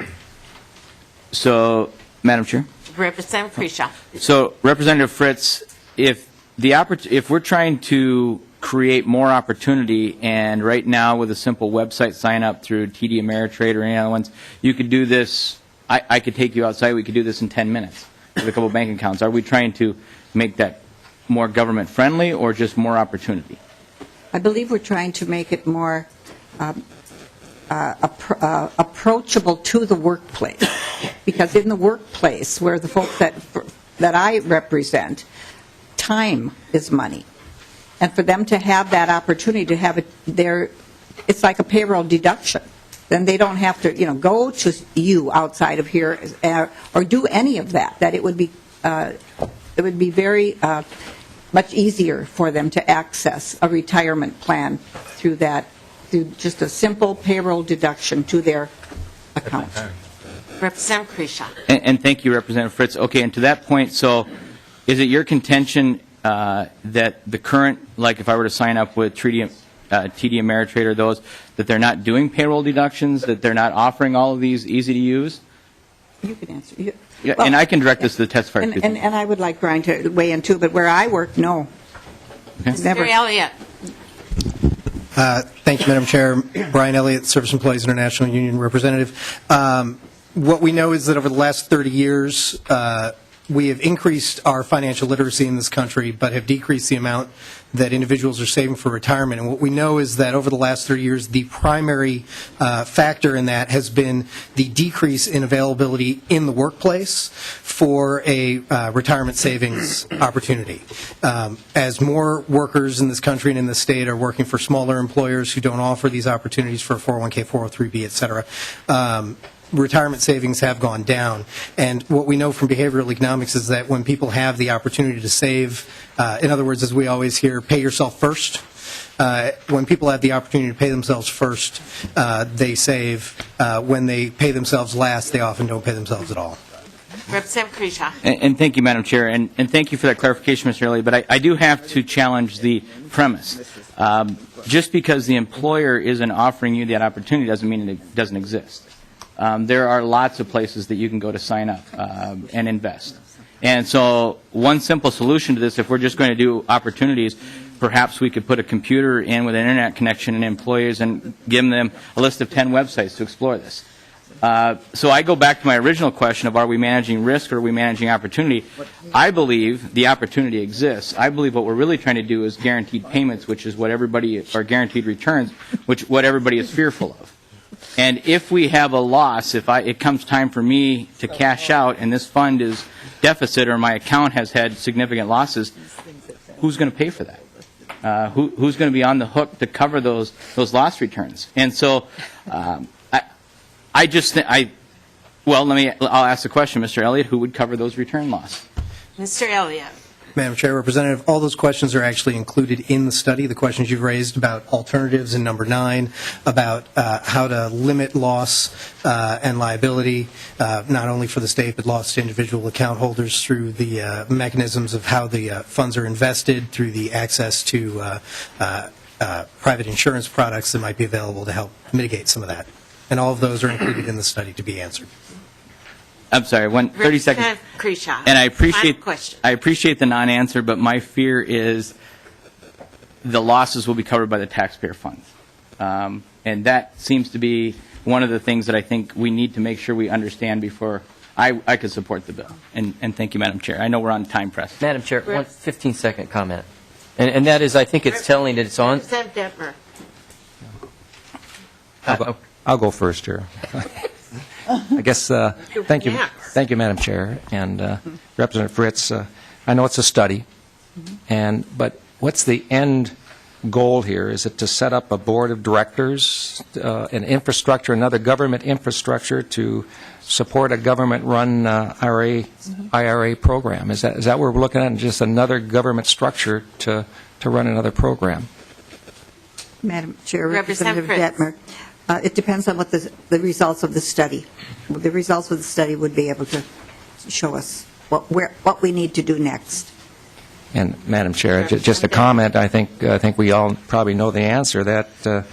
So, Madam Chair? Representative Krisha. So, Representative Fritz, if we're trying to create more opportunity, and right now with a simple website sign up through TD Ameritrade or any other ones, you could do this, I could take you outside, we could do this in 10 minutes with a couple of bank accounts. Are we trying to make that more government friendly or just more opportunity? I believe we're trying to make it more approachable to the workplace, because in the workplace, where the folks that I represent, time is money. And for them to have that opportunity to have it's like a payroll deduction. Then they don't have to, go to you outside of here or do any of that. That it would be very much easier for them to access a retirement plan through just a simple payroll deduction to their account. Representative Krisha. And thank you, Representative Fritz. Okay, and to that point, so is it your contention that the current, like if I were to sign up with TD Ameritrade or those, that they're not doing payroll deductions, that they're not offering all of these easy to use? You can answer. Yeah, and I can direct this to the testifier. And I would like Brian to weigh in too, but where I work, no. Mr. Elliott. Thank you, Madam Chair. Brian Elliott, Service Employees International Union representative. What we know is that over the last 30 years, we have increased our financial literacy in this country, but have decreased the amount that individuals are saving for retirement. And what we know is that over the last 30 years, the primary factor in that has been the decrease in availability in the workplace for a retirement savings opportunity. As more workers in this country and in the state are working for smaller employers who don't offer these opportunities for 401k, 403b, et cetera, retirement savings have gone down. And what we know from behavioral economics is that when people have the opportunity to save, in other words, as we always hear, pay yourself first. When people have the opportunity to pay themselves first, they save. When they pay themselves last, they often don't pay themselves at all. Representative Krisha. And thank you, Madam Chair, and thank you for that clarification, Mr. Elliott, but I do have to challenge the premise. Just because the employer isn't offering you that opportunity doesn't mean it doesn't exist. There are lots of places that you can go to sign up and invest. And so one simple solution to this, if we're just going to do opportunities, perhaps we could put a computer in with an internet connection and employers and give them a list of 10 websites to explore this. So I go back to my original question of are we managing risk or are we managing opportunity? I believe the opportunity exists. I believe what we're really trying to do is guaranteed payments, which is what everybody, or guaranteed returns, what everybody is fearful of. And if we have a loss, if it comes time for me to cash out and this fund is deficit or my account has had significant losses, who's going to pay for that? Who's going to be on the hook to cover those loss returns? And so I'll ask the question, Mr. Elliott, who would cover those return loss? Mr. Elliott. Madam Chair, Representative, all those questions are actually included in the study. The questions you've raised about alternatives in number 9, about how to limit loss and liability, not only for the state but loss to individual account holders through the mechanisms of how the funds are invested, through the access to private insurance products that might be available to help mitigate some of that. And all of those are included in the study to be answered. I'm sorry, 30 seconds. Krisha. And I appreciate the non-answer, but my fear is the losses will be covered by the taxpayer funds. And that seems to be one of the things that I think we need to make sure we understand before I could support the bill. And thank you, Madam Chair. I know we're on time press. Madam Chair, one 15-second comment. And that is, I think it's telling that it's on. Representative Detmer. I'll go first here. I guess, thank you, Madam Chair, and Representative Fritz. I know it's a study, but what's the end goal here? Is it to set up a board of directors, an infrastructure, another government infrastructure to support a government-run IRA program? Is that what we're looking at, just another government structure to run another program? Madam Chair, Representative Representative Detmer, it depends on what the results of the study. The results of the study would be able to show us what we need to do next. And Madam Chair, just a comment. I think we all probably know the answer. That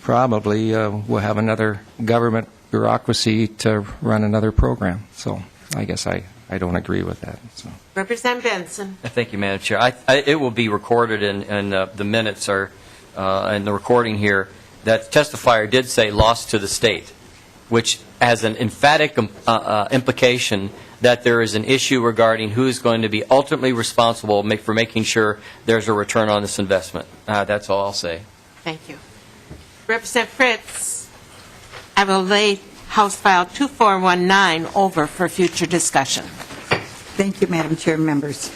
probably we'll have another government bureaucracy to run another program. So I guess I don't agree with that. So. Representative Benson. Thank you, Madam Chair. It will be recorded, and the minutes are in the recording here, that testifier did say loss to the state, which has an emphatic implication that there is an issue regarding who is going to be ultimately responsible for making sure there's a return on this investment. That's all I'll say. Thank you. Representative Fritz, I will lay House File 2419 over for future discussion. Thank you, Madam Chair and members.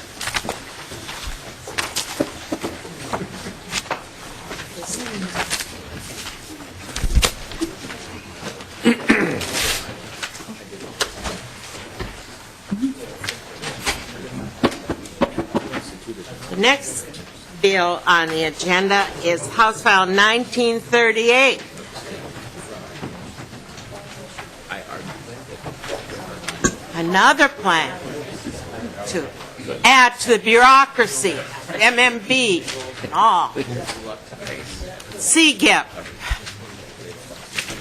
The next bill on the agenda is House File 1938. Another plan to add to the bureaucracy, MMB, and all. CGIP.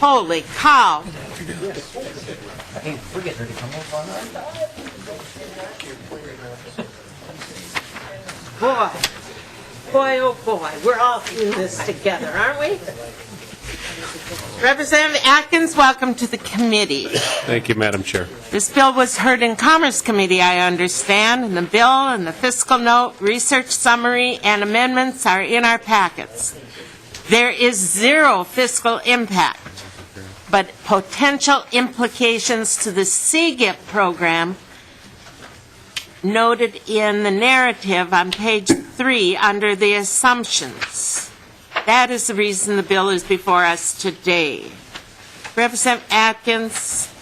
Holy cow. Boy, oh boy, we're all in this together, aren't we? Representative Atkins, welcome to the committee. Thank you, Madam Chair. This bill was heard in Commerce Committee, I understand, and the bill and the fiscal note, research summary, and amendments are in our packets. There is zero fiscal impact, but potential implications to the CGIP program noted in the narrative on page 3 under the assumptions. That is the reason the bill is before us today. Representative Atkins,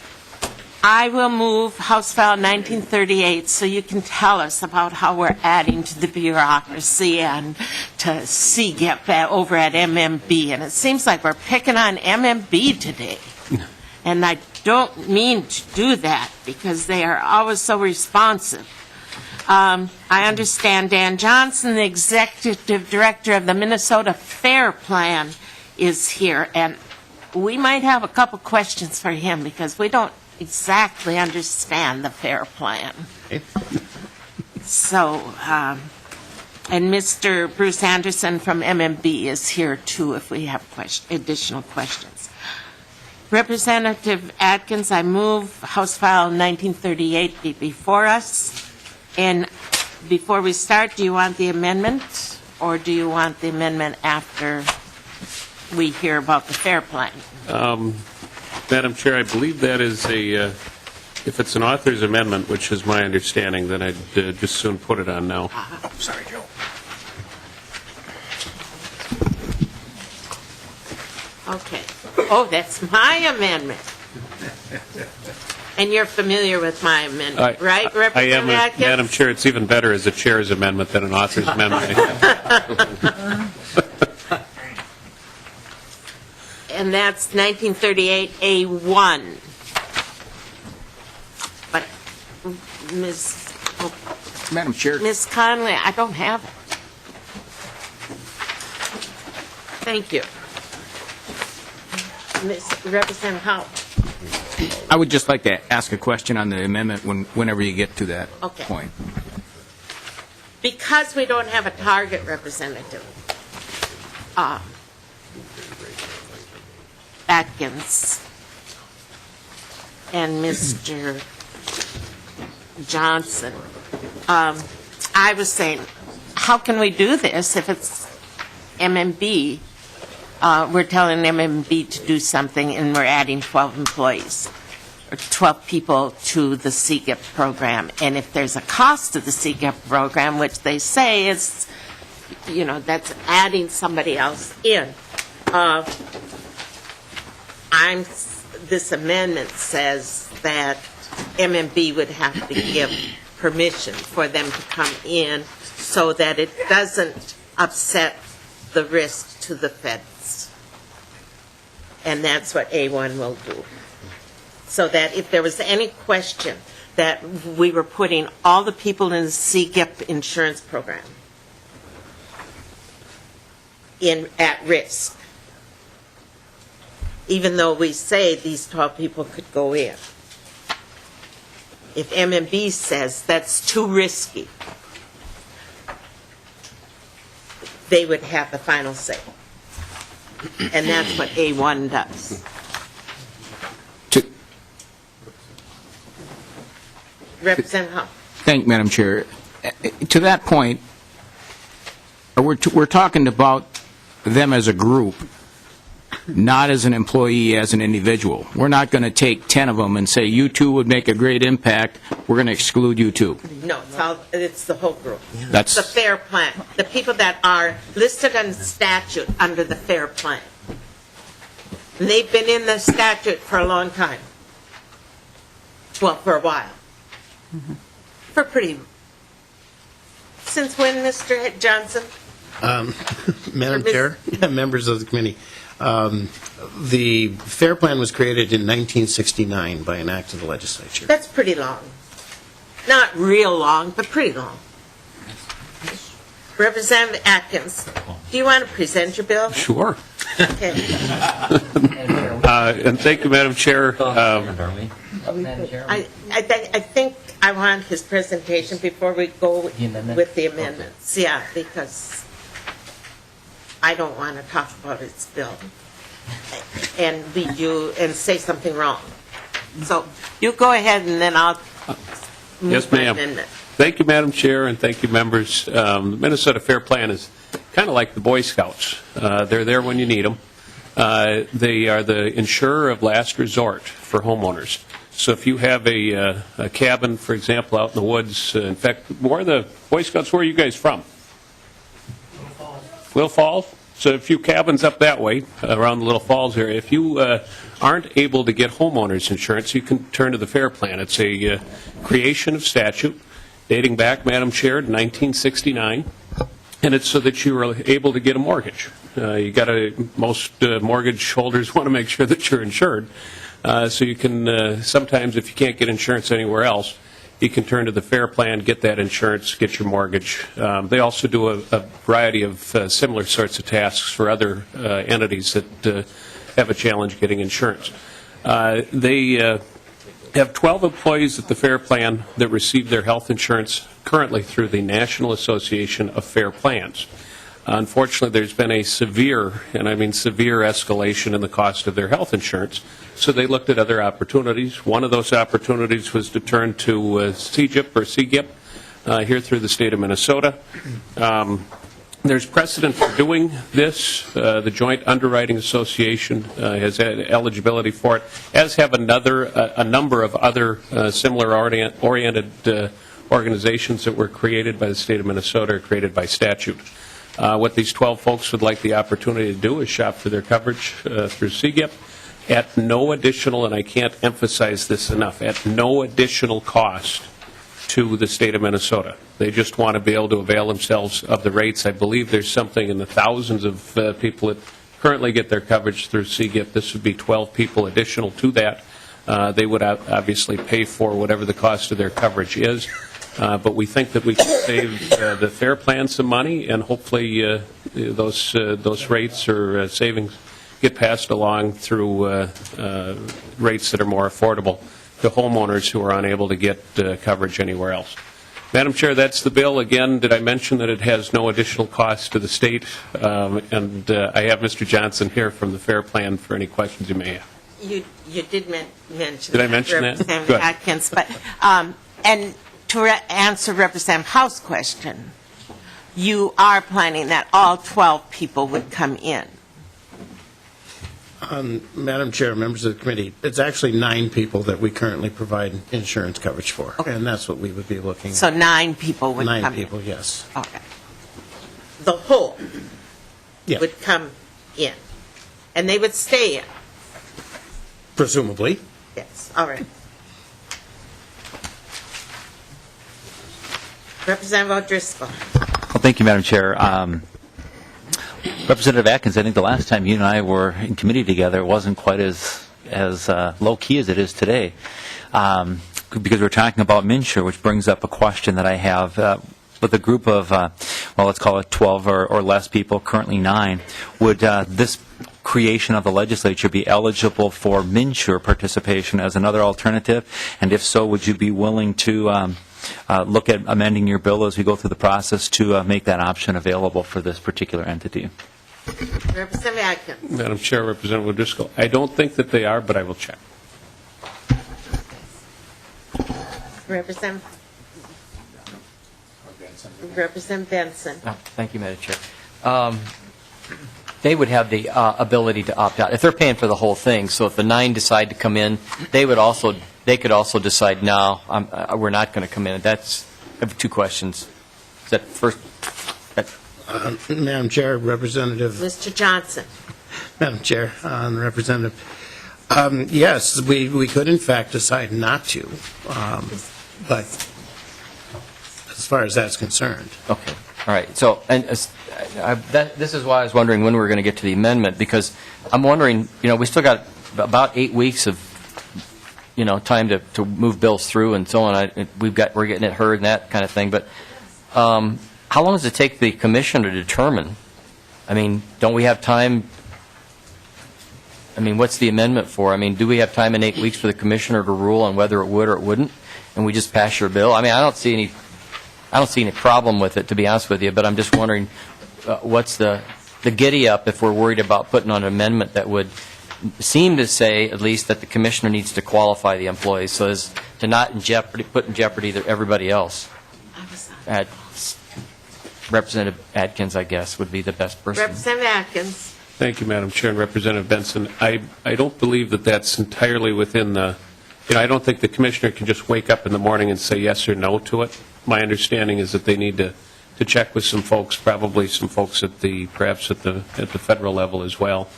I will move House File 1938 so you can tell us about how we're adding to the bureaucracy and to CGIP over at MMB. And it seems like we're picking on MMB today. And I don't mean to do that because they are always so responsive. I understand Dan Johnson, the executive director of the Minnesota Fair Plan, is here, and we might have a couple questions for him because we don't exactly understand the Fair Plan. So, and Mr. Bruce Anderson from MMB is here too if we have additional questions. Representative Atkins, I move House File 1938 be before us. And before we start, do you want the amendment, or do you want the amendment after we hear about the Fair Plan? Madam Chair, I believe that is if it's an author's amendment, which is my understanding, then I'd just soon put it on now. Sorry, Joe. Okay. Oh, that's my amendment. And you're familiar with my amendment, right, Representative Atkins? Madam Chair, it's even better as a chair's amendment than an author's amendment. And that's 1938A1. But, Madam Chair. Ms. Conley, I don't have it. Thank you. Representative Howe. I would just like to ask a question on the amendment whenever you get to that Okay. point. Because we don't have a target representative, Atkins and Mr. Johnson, I was saying, how can we do this if it's MMB? We're telling MMB to do something and we're adding 12 employees or 12 people to the CGIP program. And if there's a cost to the CGIP program, which they say is that's adding somebody else in. This amendment says that MMB would have to give permission for them to come in so that it doesn't upset the risk to the feds. And that's what A1 will do. So that if there was any question that we were putting all the people in the CGIP insurance program at risk, even though we say these 12 people could go in. If MMB says that's too risky, they would have the final say. And that's what A1 does. Representative Howe. Thank you, Madam Chair. To that point, we're talking about them as a group, not as an employee, as an individual. We're not going to take 10 of them and say, you two would make a great impact, we're going to exclude you two. No, it's the whole group. That's the fair plan. The people that are listed in statute under the fair plan. And they've been in the statute for a long time. Well, for a while. Since when, Mr. Johnson? Madam Chair, members of the committee, the FAIR Plan was created in 1969 by an act of the legislature. That's pretty long. Not real long, but pretty long. Representative Atkins, do you want to present your bill? Sure. Okay. And thank you, Madam Chair. I think I want his presentation before we go with the amendments. Yeah, because I don't want to talk about his bill and lead you and say something wrong. So you go ahead and then I'll move Yes, my ma'am. amendment. Thank you, Madam Chair, and thank you, members. The Minnesota Fair Plan is kind of like the Boy Scouts. They're there when you need them. They are the insurer of last resort for homeowners. So if you have a cabin, for example, out in the woods, in fact, where are the Boy Scouts, where are you guys from? Little Falls? So a few cabins up that way, around the Little Falls area. If you aren't able to get homeowners insurance, you can turn to the Fair Plan. It's a creation of statute dating back, Madam Chair, to 1969, and it's so that you are able to get a mortgage. Most mortgage holders want to make sure that you're insured. So you can, sometimes if you can't get insurance anywhere else, you can turn to the Fair Plan, get that insurance, get your mortgage. They also do a variety of similar sorts of tasks for other entities that have a challenge getting insurance. They have 12 employees at the Fair Plan that receive their health insurance currently through the National Association of Fair Plans. Unfortunately, there's been a severe, and I mean severe, escalation in the cost of their health insurance, so they looked at other opportunities. One of those opportunities was to turn to CGIP or CGIP here through the state of Minnesota. There's precedent for doing this. The Joint Underwriting Association has had eligibility for it, as have a number of other similar oriented organizations that were created by the state of Minnesota or created by statute. What these 12 folks would like the opportunity to do is shop for their coverage through CGIP at no additional, and I can't emphasize this enough, at no additional cost to the state of Minnesota. They just want to be able to avail themselves of the rates. I believe there's something in the thousands of people that currently get their coverage through CGIP. This would be 12 people additional to that. They would obviously pay for whatever the cost of their coverage is. But we think that we can save the Fair Plan some money, and hopefully those rates or savings get passed along through rates that are more affordable to homeowners who are unable to get coverage anywhere else. Madam Chair, that's the bill. Again, did I mention that it has no additional cost to the state? And I have Mr. Johnson here from the Fair Plan for any questions you may have. You did mention Did I mention that? Representative Good. Atkins, but and to answer Representative Howe's question, you are planning that all 12 people would come in. Madam Chair, members of the committee, it's actually 9 people that we currently provide insurance coverage for, and that's what we would be looking at. So 9 people would come 9 in. people, yes. Okay. the whole Yeah. would come in, and they would stay in. Presumably. Yes, all right. Representative O'Driscoll. Well, thank you, Madam Chair. Representative Atkins, I think the last time you and I were in committee together, it wasn't quite as low-key as it is today, because we're talking about MNsure, which brings up a question that I have. With a group of, well, let's call it 12 or less people, currently 9, would this creation of the legislature be eligible for MNsure participation as another alternative? And if so, would you be willing to look at amending your bill as we go through the process to make that option available for this particular entity? Representative Atkins. Madam Chair, Representative O'Driscoll, I don't think that they are, but I will check. Representative Benson. Oh, thank you, Madam Chair. They would have the ability to opt out if they're paying for the whole thing. So if the 9 decide to come in, they could also decide, no, we're not going to come in. I have 2 questions. Is that first? Madam Chair, Representative. Mr. Johnson. Madam Chair, Representative. Yes, we could in fact decide not to, but as far as that's concerned. Okay. All right. So, and this is why I was wondering when we were going to get to the amendment, because I'm wondering, we still got about 8 weeks of, time to move bills through and so on. We're getting it heard and that kind of thing. But how long does it take the commissioner to determine? I mean, don't we have time? I mean, what's the amendment for? I mean, do we have time in 8 weeks for the commissioner to rule on whether it would or it wouldn't, and we just pass your bill? I mean, I don't see any problem with it, to be honest with you, but I'm just wondering what's the giddy up if we're worried about putting on an amendment that would seem to say at least that the commissioner needs to qualify the employees so as to not put in jeopardy everybody else. Representative Atkins, I guess, would be the best person. Representative Atkins. Thank you, Madam Chair, and Representative Benson. I don't believe that that's entirely within the, I don't think the commissioner can just wake up in the morning and say yes or no to it. My understanding is that they need to check with some folks, probably some folks perhaps at the federal level as well,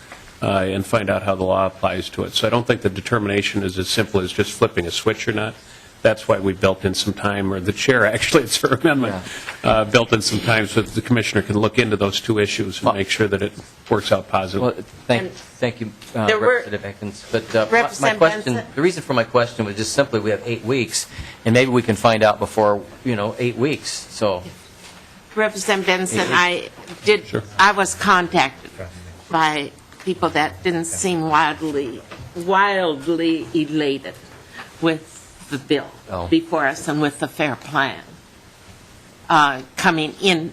and find out how the law applies to it. So I don't think the determination is as simple as just flipping a switch or not. That's why we built in some time, or the chair, actually, it's her amendment, built in some time so that the commissioner can look into those 2 issues and make sure that it works out positively. Well, thank you, Representative Atkins. But my question, the reason for my question was just simply we have 8 weeks, and maybe we can find out before 8 weeks. So, Representative Benson, I was contacted by people that didn't seem wildly elated with the bill before us and with the fair plan coming in.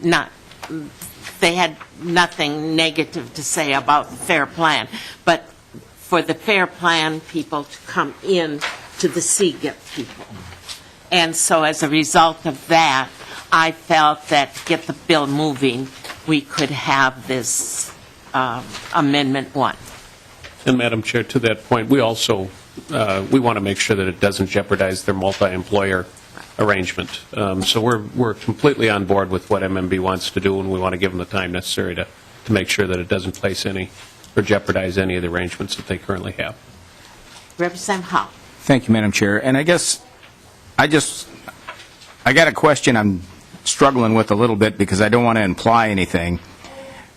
They had nothing negative to say about the fair plan, but for the fair plan people to come in to the C-GIP people. And so as a result of that, I felt that to get the bill moving, we could have this Amendment 1. And Madam Chair, to that point, we also we want to make sure that it doesn't jeopardize their multi-employer arrangement. So we're completely on board with what MMB wants to do, and we want to give them the time necessary to make sure that it doesn't place any or jeopardize any of the arrangements that they currently have. Representative Howe. Thank you, Madam Chair. And I guess I got a question I'm struggling with a little bit because I don't want to imply anything.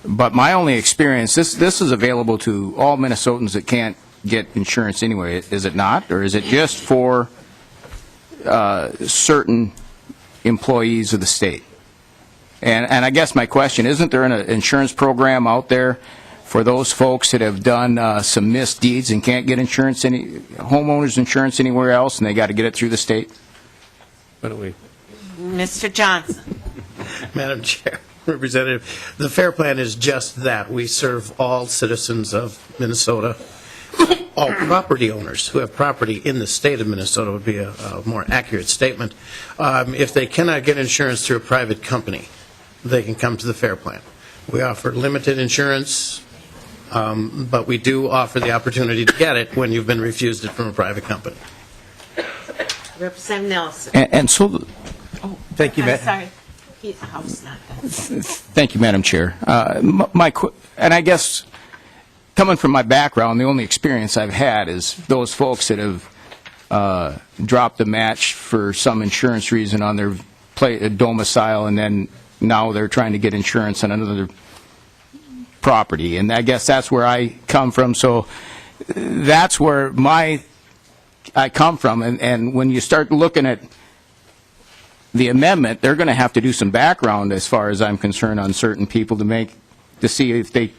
But my only experience, this is available to all Minnesotans that can't get insurance anyway, is it not? Or is it just for certain employees of the state? And I guess my question, isn't there an insurance program out there for those folks that have done some misdeeds and can't get insurance, homeowners insurance anywhere else, and they got to get it through the state? Why don't we? Mr. Johnson. Madam Chair, Representative, the FAIR Plan is just that. We serve all citizens of Minnesota. All property owners who have property in the state of Minnesota would be a more accurate statement. If they cannot get insurance through a private company, they can come to the FAIR Plan. We offer limited insurance, but we do offer the opportunity to get it when you've been refused it from a private company. Representative Nelson. And so, thank you, I'm sorry. Thank you, Madam Chair. And I guess, coming from my background, the only experience I've had is those folks that have dropped the match for some insurance reason on their domicile, and then now they're trying to get insurance on another property. And I guess that's where I come from. So that's where I come from. And when you start looking at the amendment, they're going to have to do some background, as far as I'm concerned, on certain people to see if they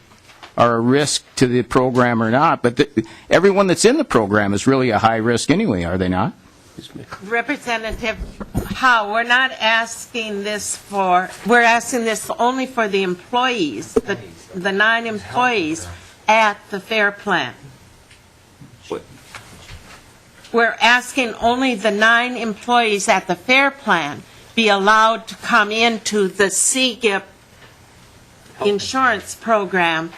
are a risk to the program or not. But everyone that's in the program is really a high risk anyway, are they not? Representative Howe, we're not asking this we're asking this only for the employees, the 9 employees at the FAIR plan. We're asking only the 9 employees at the FAIR plan be allowed to come into the CGIP insurance program,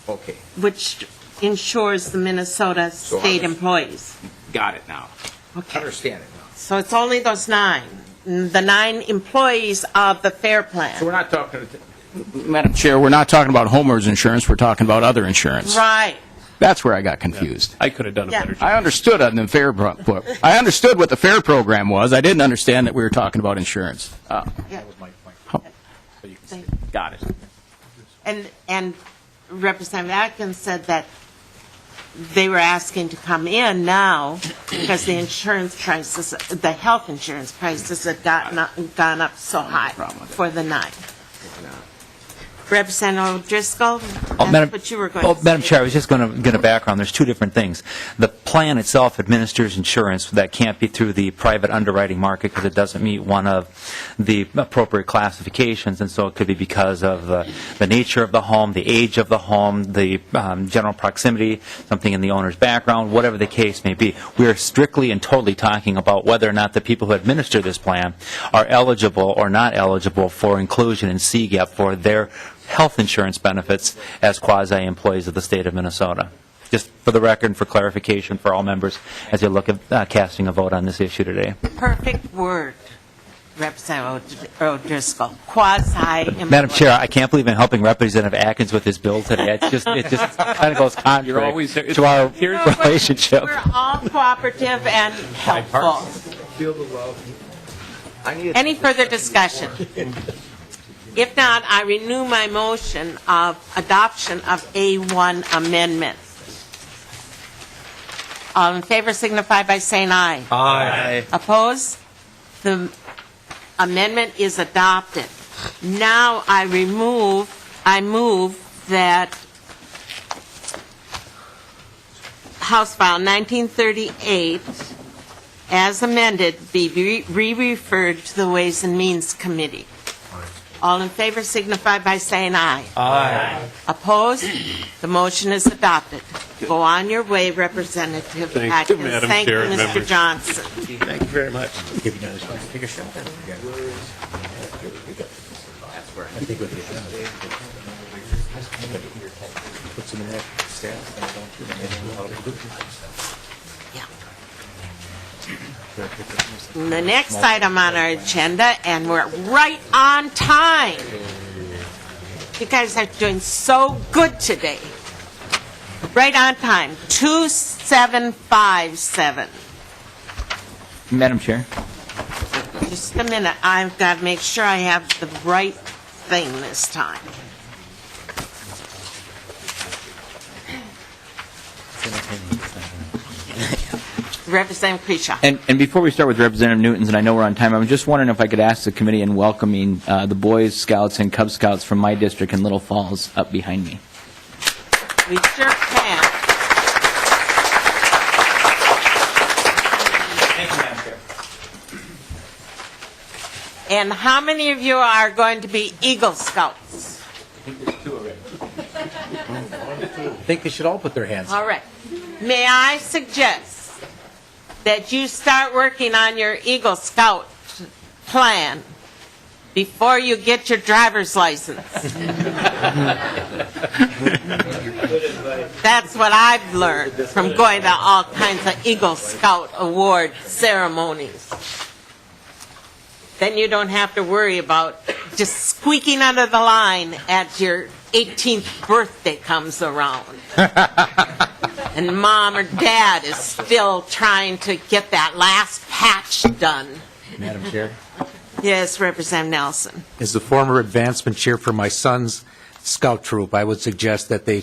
Okay. which insures the Minnesota state employees. Got it now. Okay. Understand it now. So it's only those 9, the 9 employees of the FAIR plan. So we're not talking, Madam Chair, we're not talking about homeowners insurance, we're talking about other insurance. Right. That's where I got confused. I could have done a better job. I understood on the FAIR I understood what the FAIR program was. I didn't understand that we were talking about insurance. Yeah. Got it. And Representative Atkins said that they were asking to come in now because the insurance prices, the health insurance prices had gone up so high for the 9. Representative O'Driscoll, that's what you were going to say. Madam Chair, I was just going to get a background. There's 2 different things. The plan itself administers insurance that can't be through the private underwriting market because it doesn't meet one of the appropriate classifications, and so it could be because of the nature of the home, the age of the home, the general proximity, something in the owner's background, whatever the case may be. We are strictly and totally talking about whether or not the people who administer this plan are eligible or not eligible for inclusion in CGAP for their health insurance benefits as quasi-employees of the state of Minnesota. Just for the record and for clarification for all members as you look at casting a vote on this issue today. Perfect word, Representative O'Driscoll. Quasi-employee. Madam Chair, I can't believe I'm helping Representative Atkins with his bill today. It just kind of goes contrary to our relationship. We're all cooperative and helpful. Feel the love. Any further discussion? If not, I renew my motion of adoption of A1 amendment. All in favor signify by saying aye. Aye. Opposed? The amendment is adopted. Now I move that House File 1938, as amended, be re-referred to the Ways and Means Committee. All in favor signify by saying aye. Aye. Opposed? The motion is adopted. Go on your way, Representative Thank you, Atkins. Madam Thank you, Chair, Mr. members. Johnson. Thank you very much. The next item on our agenda, and we're right on time. You guys are doing so good today. Right on time. 2757. Madam Chair. Just a minute. I've got to make sure I have the right thing this time. Representative Krisha. And before we start with Representative Newton's, and I know we're on time, I was just wondering if I could ask the committee in welcoming the Boys Scouts and Cub Scouts from my district in Little Falls up behind me. We sure can. Thank you, Madam Chair. And how many of you are going to be Eagle Scouts? I think they should all put their hands. All right. May I suggest that you start working on your Eagle Scout plan before you get your driver's license? That's what I've learned from going to all kinds of Eagle Scout award ceremonies. Then you don't have to worry about just squeaking under the line at your 18th birthday comes around. And mom or dad is still trying to get that last patch done. Madam Chair, Yes, Representative Nelson. as the former advancement chair for my son's scout troop, I would suggest that the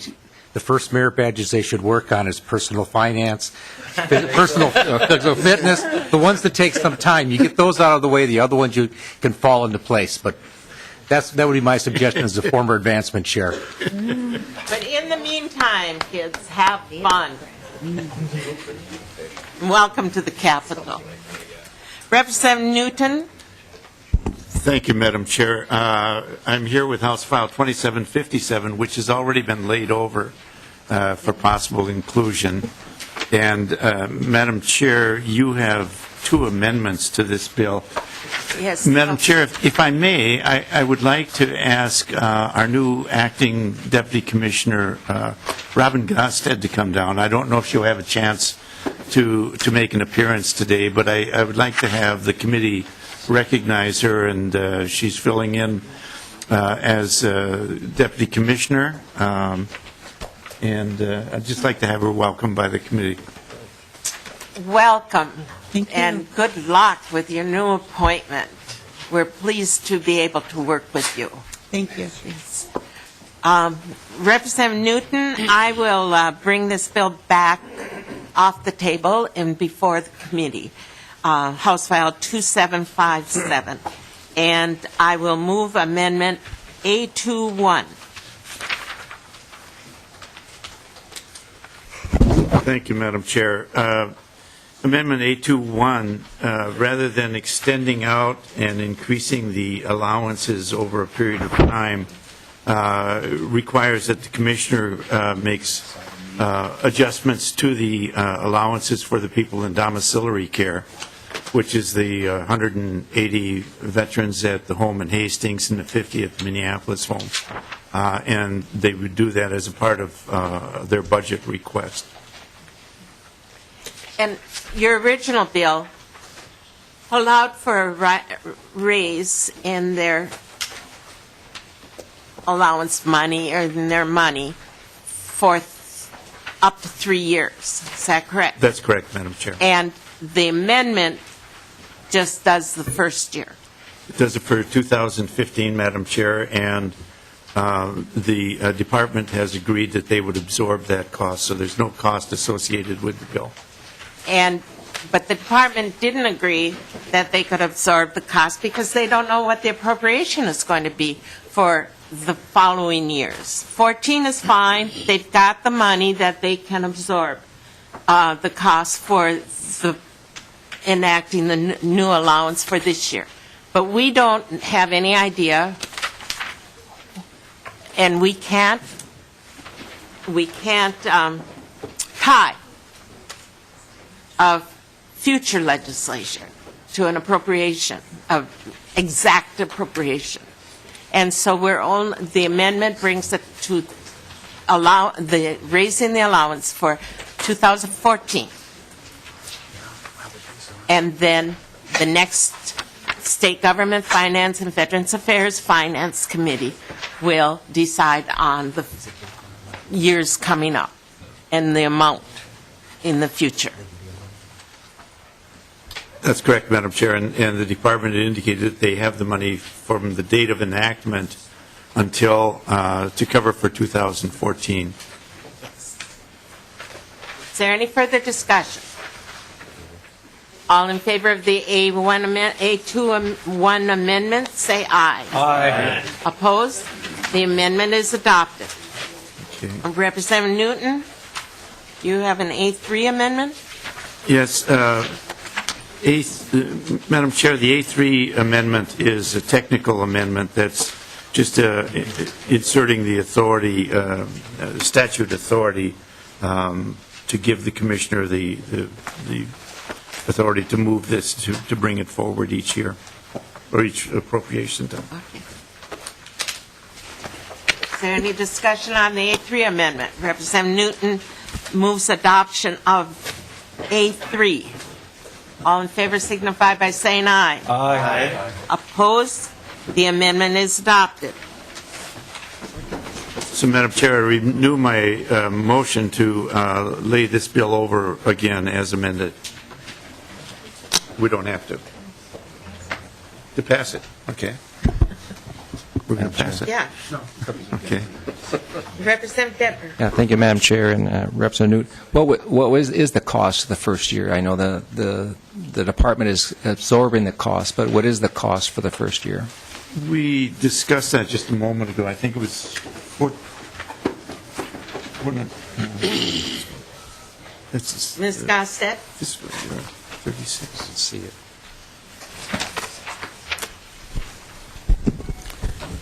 first merit badges they should work on is personal finance, personal fitness, the ones that take some time. You get those out of the way, the other ones you can fall into place. But that would be my suggestion as the former advancement chair. But in the meantime, kids, have fun. Welcome to the Capitol. Representative Newton? Thank you, Madam Chair. I'm here with House File 2757, which has already been laid over for possible inclusion. And, Madam Chair, you have two amendments to this bill. Yes. Madam Chair, if I may, I would like to ask our new acting Deputy Commissioner, Robin Gosted, to come down. I don't know if she'll have a chance to make an appearance today, but I would like to have the committee recognize her, and she's filling in as Deputy Commissioner, and I'd just like to have her welcomed by the committee. Welcome. Thank you. And good luck with your new appointment. We're pleased to be able to work with you. Thank you. Representative Newton, I will bring this bill back off the table and before the committee, House File 2757. And I will move Amendment A21. Thank you, Madam Chair. Amendment 821, rather than extending out and increasing the allowances over a period of time, requires that the Commissioner makes adjustments to the allowances for the people in domiciliary care, which is the 180 veterans at the home in Hastings and the 50th Minneapolis home. And they would do that as a part of their budget request. And your original bill allowed for a raise in their allowance money or in their money for up to 3 years. Is that correct? That's correct, Madam Chair. And the amendment just does the first year. It does it for 2015, Madam Chair, and the department has agreed that they would absorb that cost, so there's no cost associated with the bill. But the department didn't agree that they could absorb the cost because they don't know what the appropriation is going to be for the following years. 14 is fine. They've got the money that they can absorb the cost for enacting the new allowance for this year. But we don't have any idea, and we can't tie of future legislation to an appropriation, of exact appropriation. And so the amendment brings it to allow raising the allowance for 2014. And then the next State Government Finance and Veterans Affairs Finance Committee will decide on the years coming up and the amount in the future. That's correct, Madam Chair, and the department indicated that they have the money from the date of enactment until, to cover for 2014. Is there any further discussion? All in favor of the A21 amendment, say aye. Aye. Opposed? The amendment is adopted. Okay. Representative Newton, you have an A3 amendment? Yes, Madam Chair, the A3 amendment is a technical amendment that's just inserting the authority, statute authority, to give the commissioner the authority to move this, to bring it forward each year, or each appropriation time. Okay. Is there any discussion on the A3 amendment? Representative Newton moves adoption of A3. All in favor signify by saying aye. Aye. Opposed? The amendment is adopted. So, Madam Chair, I renew my motion to lay this bill over again as amended. We don't have to. To pass it, okay? We're going to pass it? Yeah. Okay. Representative Detmer. Yeah, thank you, Madam Chair, and Representative Newt. What is the cost the first year? I know the department is absorbing the cost, but what is the cost for the first year? We discussed that just a moment ago. I think it was, Ms. Gossett? This was 36. Let's see it.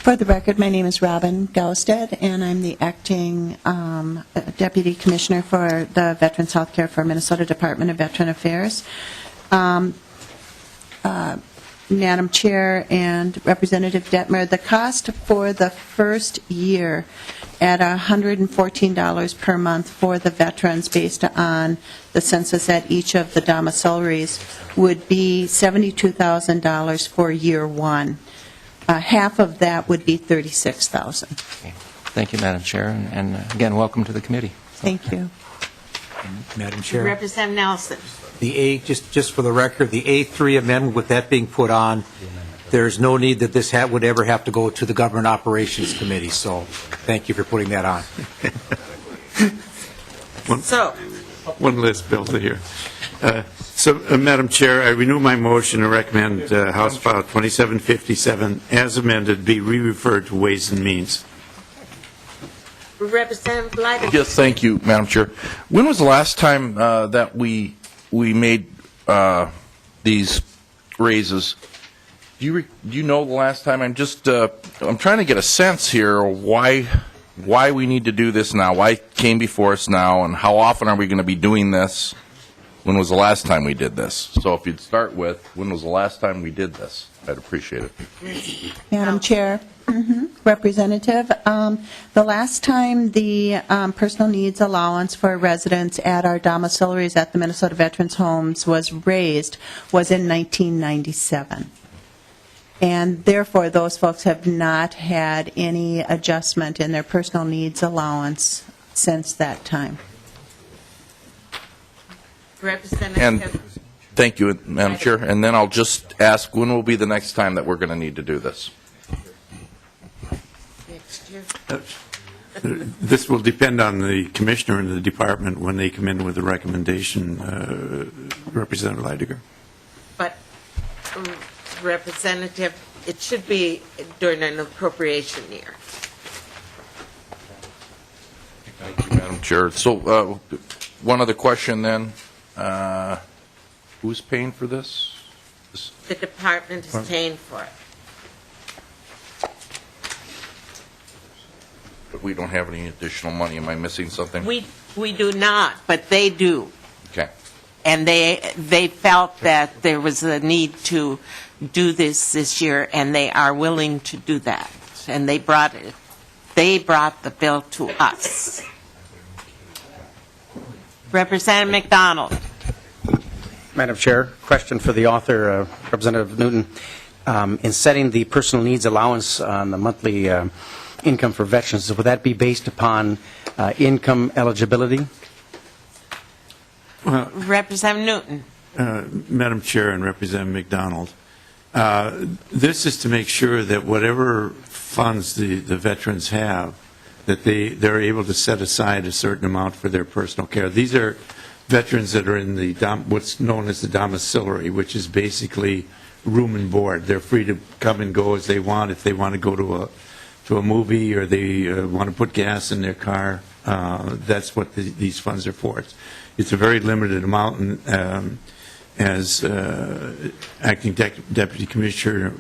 For the record, my name is Robin Gausted, and I'm the acting Deputy Commissioner for the Veterans Health Care for Minnesota Department of Veteran Affairs. Madam Chair and Representative Detmer, the cost for the first year at $114 per month for the veterans based on the census at each of the domiciliaries would be $72,000 for year one. Half of that would be $36,000. Okay. Thank you, Madam Chair, and again, welcome to the committee. Thank you. Madam Chair, Representative Nelson. the A, just for the record, the A3 amendment, with that being put on, there's no need that this would ever have to go to the Government Operations Committee, so thank you for putting that on. One less bill to hear. Madam Chair, I renew my motion to recommend House File 2757 as amended be re-referred to Ways and Means. Representative Leider. Yes, thank you, Madam Chair. When was the last time that we made these raises? Do you know the last time? I'm trying to get a sense here why we need to do this now, why it came before us now, and how often are we going to be doing this? When was the last time we did this? So if you'd start with, when was the last time we did this? I'd appreciate it. Madam Chair, Representative, the last time the personal needs allowance for residents at our domiciliaries at the Minnesota Veterans Homes was raised was in 1997. And therefore, those folks have not had any adjustment in their personal needs allowance since that time. Representative. Thank you, Madam Chair. And then I'll just ask, when will be the next time that we're going to need to do this? Next year. This will depend on the commissioner and the department when they come in with a recommendation, Representative Leidiger. But, Representative, it should be during an appropriation year. Thank you, Madam Chair. So one other question then. Who's paying for this? The department is paying for it. But we don't have any additional money. Am I missing something? We do not, but they do. Okay. And they felt that there was a need to do this year, and they are willing to do that. And they brought the bill to us. Representative McDonald. Madam Chair, question for the author, Representative Newton. In setting the personal needs allowance on the monthly income for veterans, would that be based upon income eligibility? Representative Newton. Madam Chair and Representative McDonald, this is to make sure that whatever funds the veterans have, that they're able to set aside a certain amount for their personal care. These are veterans that are in the what's known as the domiciliary, which is basically room and board. They're free to come and go as they want. If they want to go to a movie or they want to put gas in their car, that's what these funds are for. It's a very limited amount, and as Acting Deputy Commissioner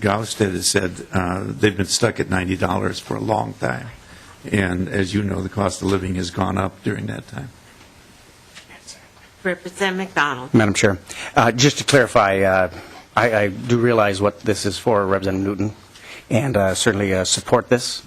Gausted has said, they've been stuck at $90 for a long time. And as you know, the cost of living has gone up during that time. Representative McDonald. Madam Chair, just to clarify, I do realize what this is for, Representative Newton, and certainly support this.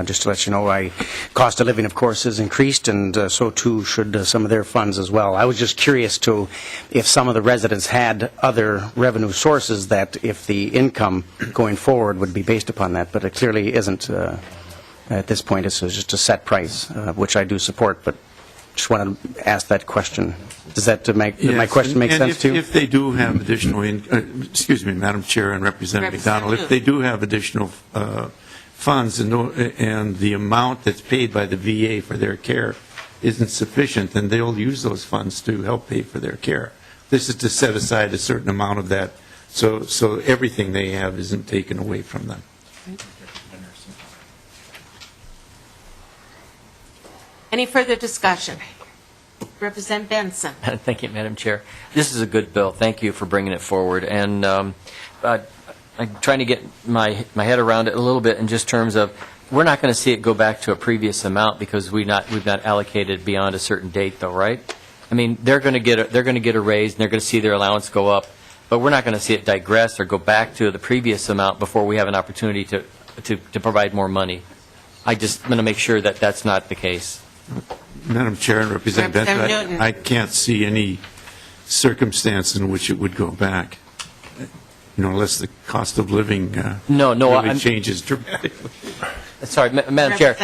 Just to let you know, cost of living, of course, has increased, and so too should some of their funds as well. I was just curious to if some of the residents had other revenue sources that if the income going forward would be based upon that, but it clearly isn't at this point. It's just a set price, which I do support, but just want to ask that question. Does that did my question make sense to you? If they do have additional, excuse me, Madam Chair and Representative McDonald, if they do have additional funds and the amount that's paid by the VA for their care isn't sufficient, then they'll use those funds to help pay for their care. This is to set aside a certain amount of that, so everything they have isn't taken away from them. Any further discussion? Representative Benson. Thank you, Madam Chair. This is a good bill. Thank you for bringing it forward. And I'm trying to get my head around it a little bit in just terms of we're not going to see it go back to a previous amount because we've not allocated beyond a certain date, though, right? I mean, they're going to get a raise and they're going to see their allowance go up, but we're not going to see it digress or go back to the previous amount before we have an opportunity to provide more money. I'm going to make sure that that's not the case. Madam Chair and Representative Benson, I can't see any circumstance in which it would go back, unless the cost of living really changes dramatically. Sorry, Madam Chair,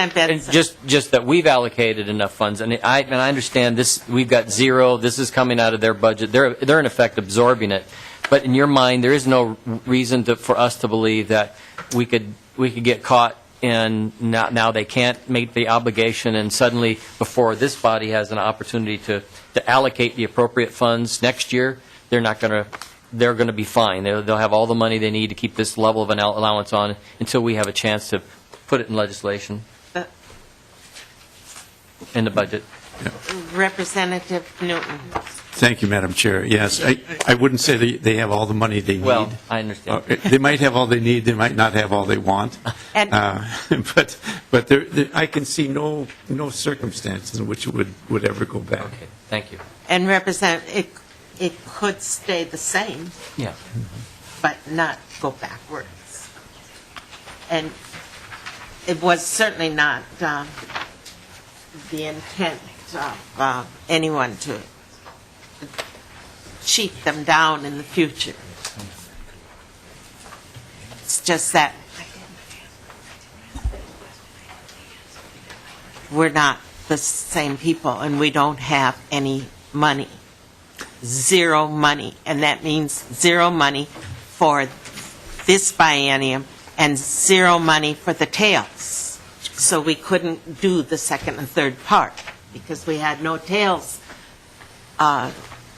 just that we've allocated enough funds, and I understand this. We've got zero. This is coming out of their budget. They're in effect absorbing it. But in your mind, there is no reason for us to believe that we could get caught. And now they can't make the obligation, and suddenly, before this body has an opportunity to allocate the appropriate funds next year, they're going to be fine. They'll have all the money they need to keep this level of an allowance on until we have a chance to put it in legislation in the budget. Yeah. Representative Newton. Thank you, Madam Chair. Yes, I wouldn't say they have all the money they need. Well, I understand. They might have all they need. They might not have all they want. But I can see no circumstances in which it would ever go back. Okay, thank you. And it could stay the same. Yeah. But not go backwards. And it was certainly not the intent of anyone to cheat them down in the future. It's just that we're not the same people and we don't have any money. Zero money. And that means zero money for this biennium and zero money for the tails. So we couldn't do the second and third part because we had no tails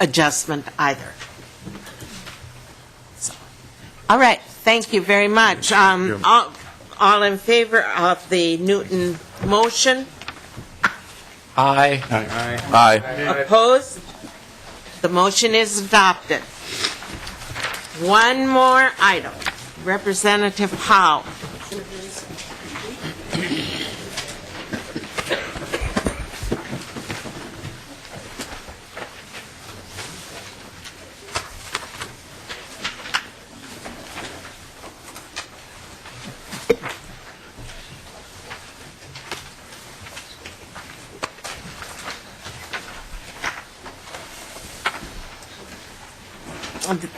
adjustment either. So, all right, thank you very much. All in favor of the Newton motion? Aye. Aye. Opposed? The motion is adopted. One more item. Representative Howe.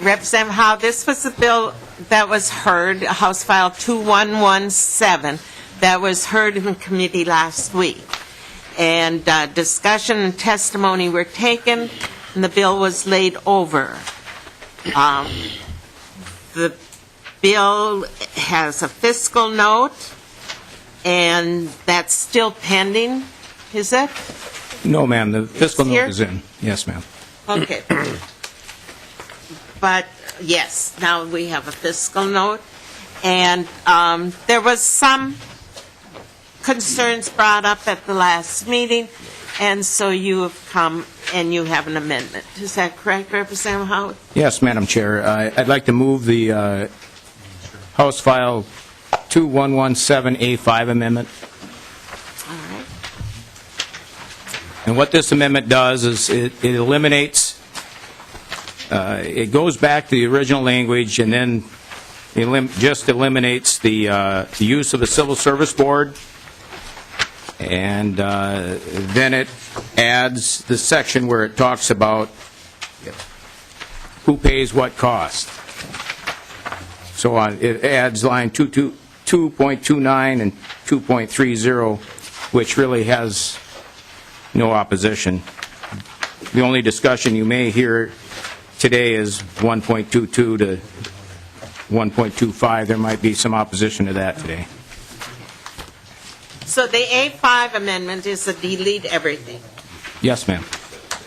Representative Howe, this was a bill that was heard, House File 2117, that was heard in committee last week. And discussion and testimony were taken, and the bill was laid over. The bill has a fiscal note, and that's still pending, is it? No, ma'am, the fiscal note is in. Yes, ma'am. Okay. But, yes, now we have a fiscal note. And there was some concerns brought up at the last meeting, and so you have come and you have an amendment. Is that correct, Representative Howe? Yes, Madam Chair. I'd like to move the House File 2117A5 amendment. All right. And what this amendment does is it eliminates, it goes back to the original language and then just eliminates the use of the Civil Service Board, and then it adds the section where it talks about who pays what cost. So it adds line 2.29 and 2.30, which really has no opposition. The only discussion you may hear today is 1.22 to 1.25. There might be some opposition to that today. So the A5 amendment is to delete everything. Yes, ma'am.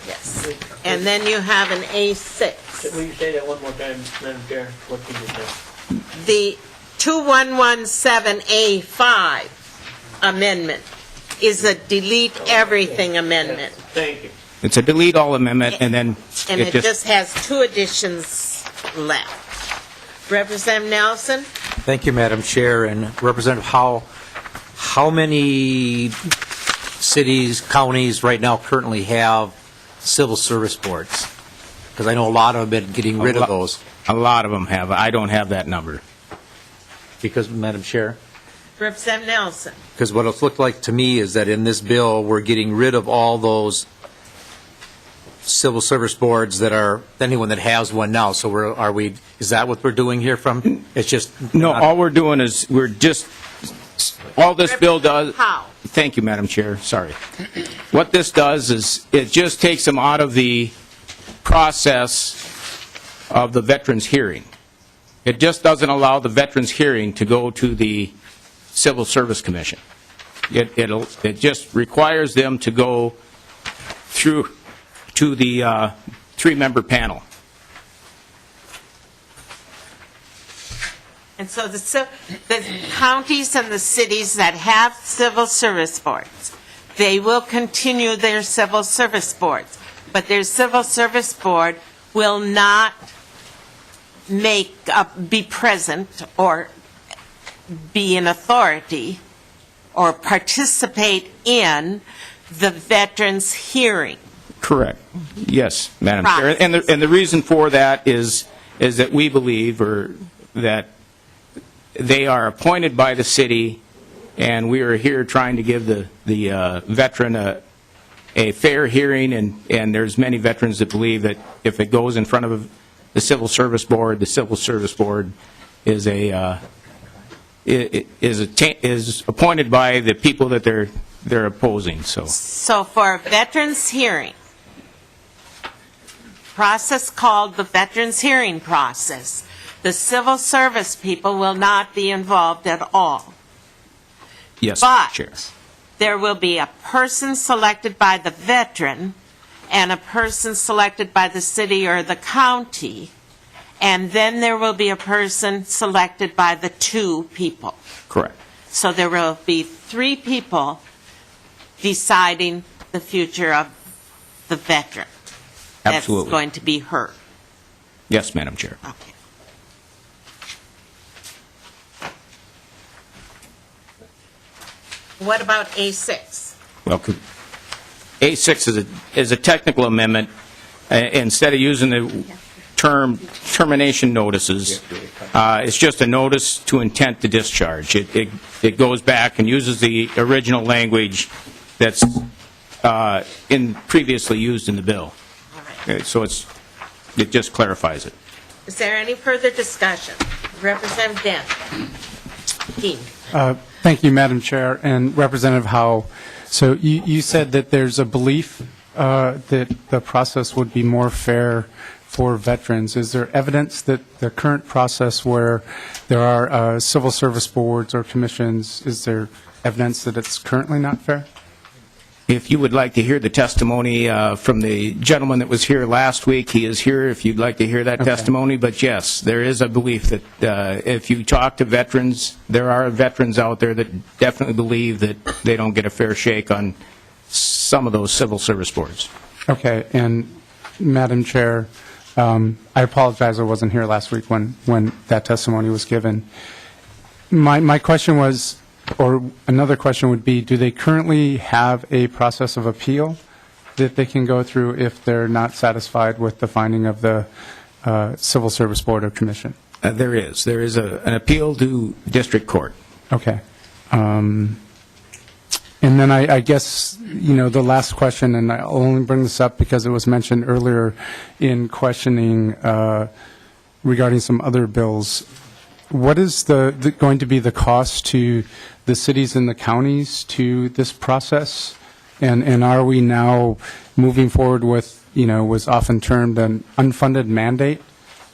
Yes. And then you have an A6. Will you say that one more time, Madam Chair? What did you say? The 2117A5 amendment is a delete everything amendment. Thank you. It's a delete all amendment, and then And it just has two additions left. Representative Nelson? Thank you, Madam Chair. And Representative Howe, how many cities, counties right now currently have civil service boards? Because I know a lot of them have been getting rid of those. A lot of them have. I don't have that number. Because, Madam Chair, Representative Nelson? because what it's looked like to me is that in this bill, we're getting rid of all those civil service boards that are, anyone that has one now. So is that what we're doing here from? It's just... No, all we're doing is all this bill does... Howe? Thank you, Madam Chair. Sorry. What this does is it just takes them out of the process of the veterans hearing. It just doesn't allow the veterans hearing to go to the Civil Service Commission. It just requires them to go through to the three-member panel. And so the counties and the cities that have civil service boards, they will continue their civil service boards, but their civil service board will not be present or be an authority or participate in the veterans hearing. Correct. Yes, Madam Chair. And the reason for that is that we believe that they are appointed by the city, and we are here trying to give the veteran a fair hearing, and there's many veterans that believe that if it goes in front of the Civil Service Board is appointed by the people that they're opposing. So for a veterans hearing, process called the veterans hearing process, the civil service people will not be involved at all. Yes, but Chair. There will be a person selected by the veteran and a person selected by the city or the county, and then there will be a person selected by the two people. Correct. So there will be three people deciding the future of the veteran. Absolutely. That's going to be heard. Yes, Madam Chair. Okay. What about A6? Well, A6 is a technical amendment. Instead of using the term termination notices, it's just a notice to intent to discharge. It goes back and uses the original language that's previously used in the bill. All right. So it just clarifies it. Is there any further discussion? Representative Dent. Keene. Thank you, Madam Chair, and Representative Howe. So you said that there's a belief that the process would be more fair for veterans. Is there evidence that the current process where there are civil service boards or commissions, is there evidence that it's currently not fair? If you would like to hear the testimony from the gentleman that was here last week, he is here if you'd like to hear that testimony. But yes, there is a belief that if you talk to veterans, there are veterans out there that definitely believe that they don't get a fair shake on some of those civil service boards. Okay, and Madam Chair, I apologize I wasn't here last week when that testimony was given. My question was, or another question would be, do they currently have a process of appeal that they can go through if they're not satisfied with the finding of the Civil Service Board or Commission? There is. There is an appeal to district court. Okay. And then I guess, the last question, and I'll only bring this up because it was mentioned earlier in questioning regarding some other bills. What is going to be the cost to the cities and the counties to this process? And are we now moving forward with, was often termed an unfunded mandate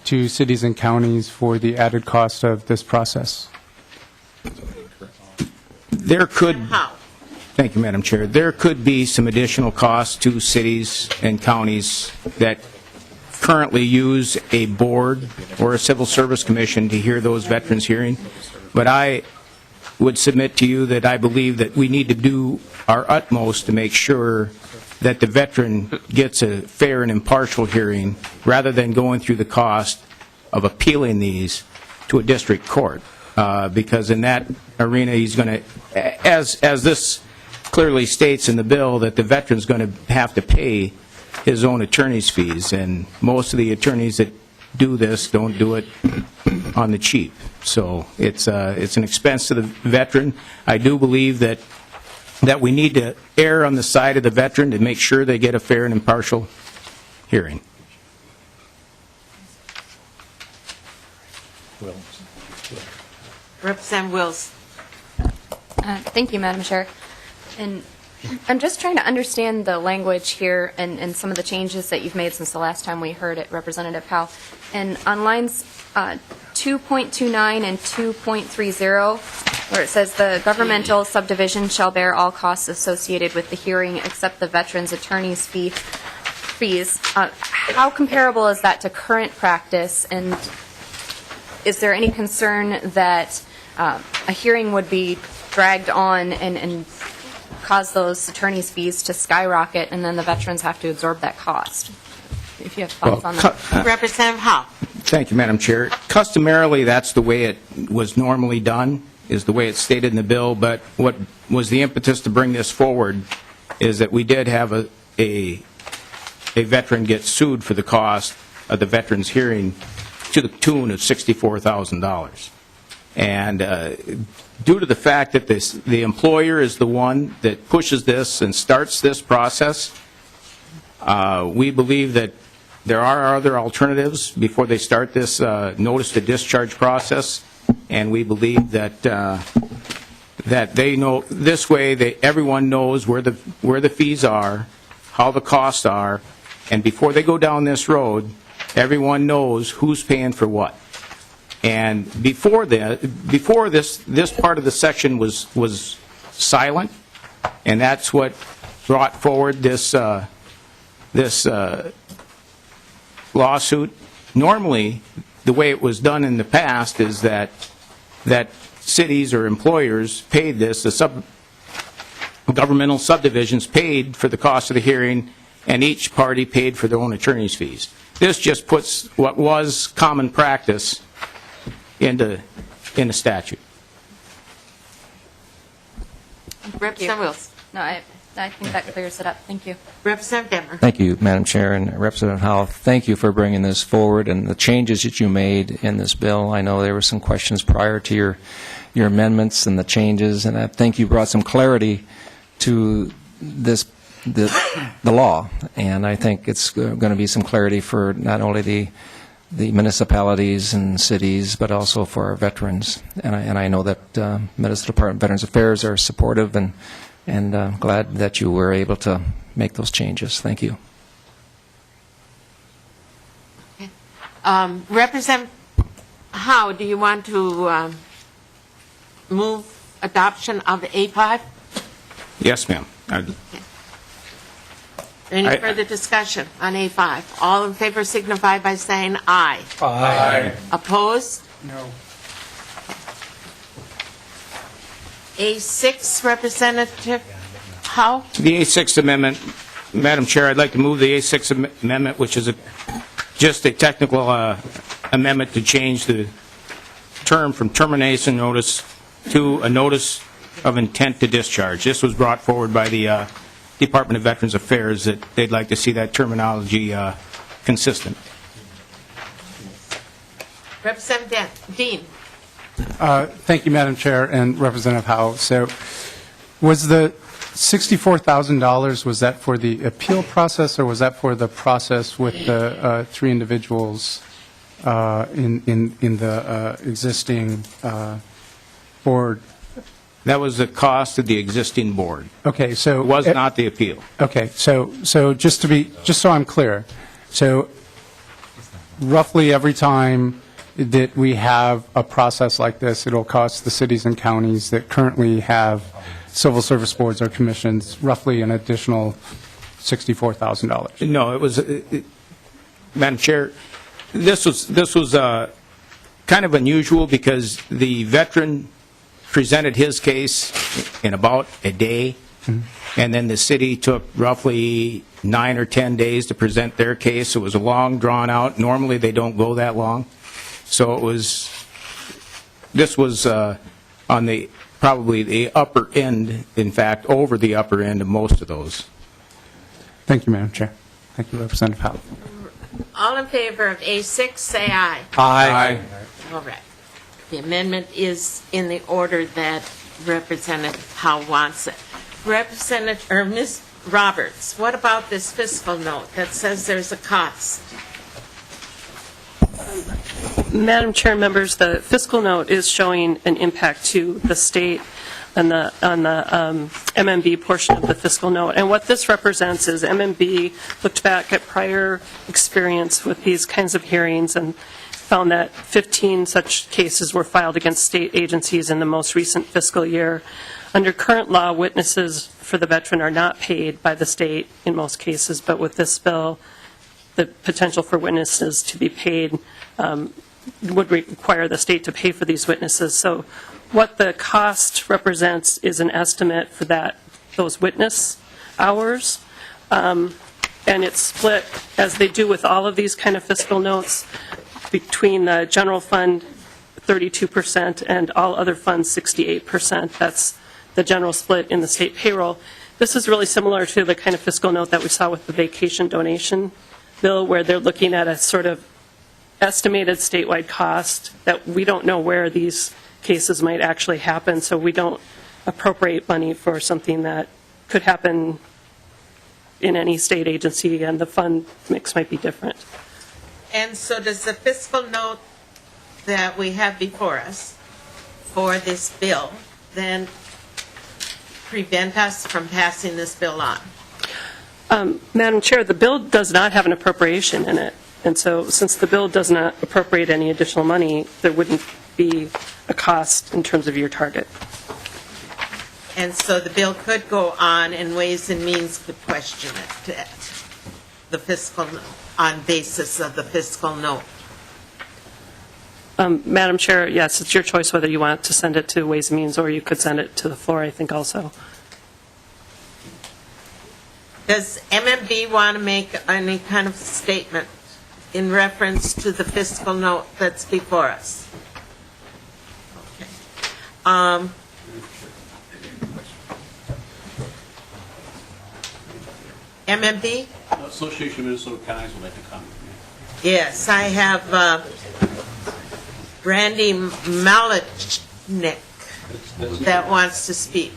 to cities and counties for the added cost of this process? There could. Thank you, Madam Chair. There could be some additional costs to cities and counties that currently use a board or a civil service commission to hear those veterans' hearings. But I would submit to you that I believe that we need to do our utmost to make sure that the veteran gets a fair and impartial hearing rather than going through the cost of appealing these to a district court. Because in that arena, he's going to, as this clearly states in the bill, that the veteran's going to have to pay his own attorney's fees, and most of the attorneys that do this don't do it on the cheap. So it's an expense to the veteran. I do believe that we need to err on the side of the veteran to make sure they get a fair and impartial hearing. Representative Wills. Thank you, Madam Chair. And I'm just trying to understand the language here and some of the changes that you've made since the last time we heard it, Representative Howe. And on lines 2.29 and 2.30, where it says the governmental subdivision shall bear all costs associated with the hearing except the veteran's attorney's fees, how comparable is that to current practice? And is there any concern that a hearing would be dragged on and cause those attorney's fees to skyrocket, and then the veterans have to absorb that cost? If you have thoughts on that. Representative Howe. Thank you, Madam Chair. Customarily, that's the way it was normally done, is the way it's stated in the bill, but what was the impetus to bring this forward is that we did have a veteran get sued for the cost of the veteran's hearing to the tune of $64,000. And due to the fact that the employer is the one that pushes this and starts this process, we believe that there are other alternatives before they start this notice to discharge process, and we believe that that they know this way everyone knows where the fees are, how the costs are, and before they go down this road, everyone knows who's paying for what. And before this part of the section was silent, and that's what brought forward this lawsuit. Normally, the way it was done in the past is that cities or employers paid this, governmental subdivisions paid for the cost of the hearing, and each party paid for their own attorney's fees. This just puts what was common practice into statute. Representative Wills. No, I think that clears it up. Thank you. Representative Demmer. Thank you, Madam Chair, and Representative Howe. Thank you for bringing this forward and the changes that you made in this bill. I know there were some questions prior to your amendments and the changes, and I think you brought some clarity to the law, and I think it's going to be some clarity for not only the municipalities and cities, but also for our veterans. And I know that Minnesota Department of Veterans Affairs are supportive, and glad that you were able to make those changes. Thank you. Okay. Representative Howe, do you want to move adoption of A5? Yes, ma'am. Any further discussion on A5? All in favor signify by saying aye. Aye. Opposed? No. A6, Representative Howe? The A6 amendment, Madam Chair, I'd like to move the A6 amendment, which is just a technical amendment to change the term from termination notice to a notice of intent to discharge. This was brought forward by the Department of Veterans Affairs, that they'd like to see that terminology consistent. Representative Dean. Thank you, Madam Chair, and Representative Howe. So was the $64,000, was that for the appeal process, or was that for the process with the three individuals in the existing board? That was the cost of the existing board. Okay, so It was not the appeal. Okay, so just so I'm clear, so roughly every time that we have a process like this, it'll cost the cities and counties that currently have civil service boards or commissions roughly an additional $64,000. No, it was, Madam Chair, this was kind of unusual because the veteran presented his case in about a day, and then the city took roughly 9 or 10 days to present their case. It was a long, drawn out. Normally, they don't go that long. So this was on the, probably the upper end, in fact, over the upper end of most of those. Thank you, Madam Chair. Thank you, Representative Howe. All in favor of A6, say aye. Aye. All right. The amendment is in the order that Representative Howe wants it. Ms. Roberts, what about this fiscal note that says there's a cost? Madam Chair, members, the fiscal note is showing an impact to the state on the MMB portion of the fiscal note. And what this represents is MMB looked back at prior experience with these kinds of hearings and found that 15 such cases were filed against state agencies in the most recent fiscal year. Under current law, witnesses for the veteran are not paid by the state in most cases, but with this bill, the potential for witnesses to be paid would require the state to pay for these witnesses. So what the cost represents is an estimate for those witness hours, and it's split, as they do with all of these kind of fiscal notes, between the general fund 32% and all other funds 68%. That's the general split in the state payroll. This is really similar to the kind of fiscal note that we saw with the vacation donation bill, where they're looking at a sort of estimated statewide cost that we don't know where these cases might actually happen, so we don't appropriate money for something that could happen in any state agency, and the fund mix might be different. And so does the fiscal note that we have before us for this bill then prevent us from passing this bill on? Madam Chair, the bill does not have an appropriation in it. And so since the bill does not appropriate any additional money, there wouldn't be a cost in terms of your target. And so the bill could go on, and Ways and Means could question it, the fiscal, on basis of the fiscal note. Madam Chair, yes, it's your choice whether you want to send it to Ways and Means, or you could send it to the floor, I think, also. Does MMB want to make any kind of statement in reference to the fiscal note that's before us? Okay. MMB? Association of Minnesota Counties would like to comment. Yes, I have Randy Malachnik that wants to speak.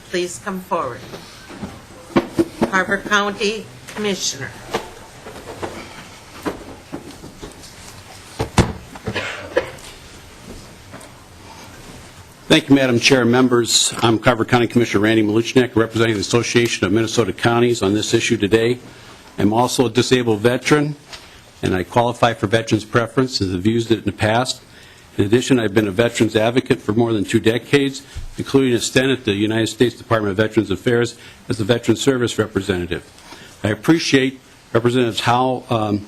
Please come forward. Carver County Commissioner. Thank you, Madam Chair and members. I'm Carver County Commissioner Randy Maluchnik, representing the Association of Minnesota Counties on this issue today. I'm also a disabled veteran, and I qualify for veterans preference as I've used it in the past. In addition, I've been a veterans advocate for more than 2 decades, including a stint at the United States Department of Veterans Affairs as a Veteran Service Representative. I appreciate Representative Howe's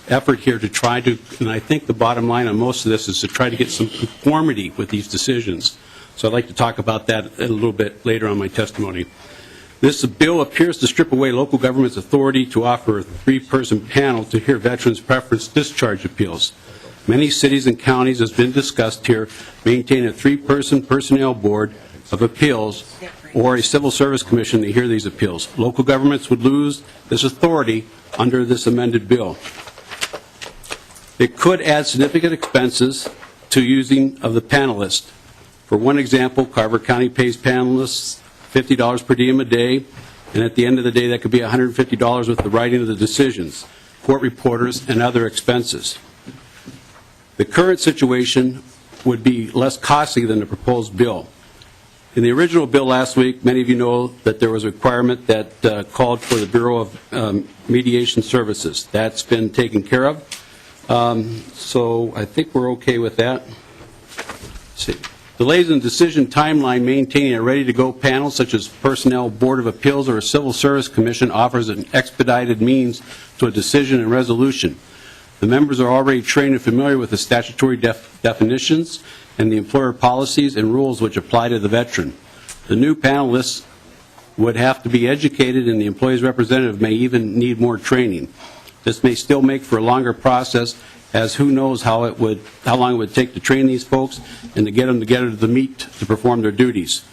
effort here to try to, and I think the bottom line on most of this is to try to get some conformity with these decisions. So I'd like to talk about that a little bit later on my testimony. This bill appears to strip away local government's authority to offer a 3-person panel to hear veterans' preference discharge appeals. Many cities and counties, as has been discussed here, maintain a 3-person personnel board of appeals or a civil service commission to hear these appeals. Local governments would lose this authority under this amended bill. It could add significant expenses to using of the panelist. For one example, Carver County pays panelists $50 per diem a day, and at the end of the day, that could be $150 with the writing of the decisions, court reporters, and other expenses. The current situation would be less costly than the proposed bill. In the original bill last week, many of you know that there was a requirement that called for the Bureau of Mediation Services. That's been taken care of. So I think we're okay with that. Let's see. Delays in decision timeline maintaining a ready-to-go panel such as Personnel Board of Appeals or a Civil Service Commission offers an expedited means to a decision and resolution. The members are already trained and familiar with the statutory definitions and the employer policies and rules which apply to the veteran. The new panelists would have to be educated, and the employee's representative may even need more training. This may still make for a longer process, as who knows how long it would take to train these folks and to get them together to meet to perform their duties.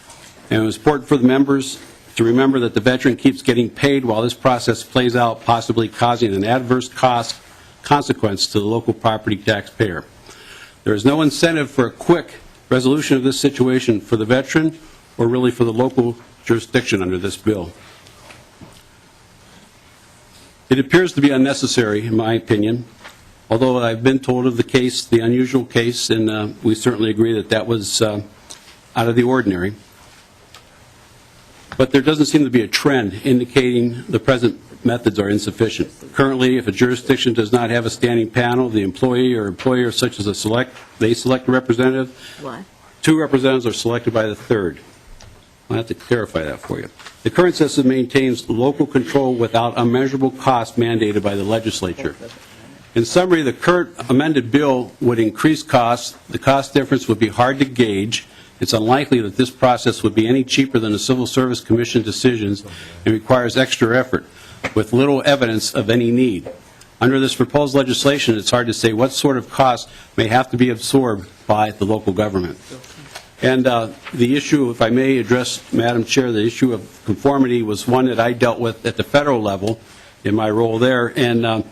And it was important for the members to remember that the veteran keeps getting paid while this process plays out, possibly causing an adverse consequence to the local property taxpayer. There is no incentive for a quick resolution of this situation for the veteran or really for the local jurisdiction under this bill. It appears to be unnecessary, in my opinion, although I've been told of the case, the unusual case, and we certainly agree that that was out of the ordinary. But there doesn't seem to be a trend indicating the present methods are insufficient. Currently, if a jurisdiction does not have a standing panel, the employee or employer such as they select a representative. What? 2 representatives are selected by the 3rd. I'll have to clarify that for you. The current system maintains local control without unmeasurable cost mandated by the legislature. In summary, the current amended bill would increase costs. The cost difference would be hard to gauge. It's unlikely that this process would be any cheaper than the Civil Service Commission decisions and requires extra effort with little evidence of any need. Under this proposed legislation, it's hard to say what sort of costs may have to be absorbed by the local government. And the issue, if I may address, Madam Chair, the issue of conformity was one that I dealt with at the federal level in my role there, and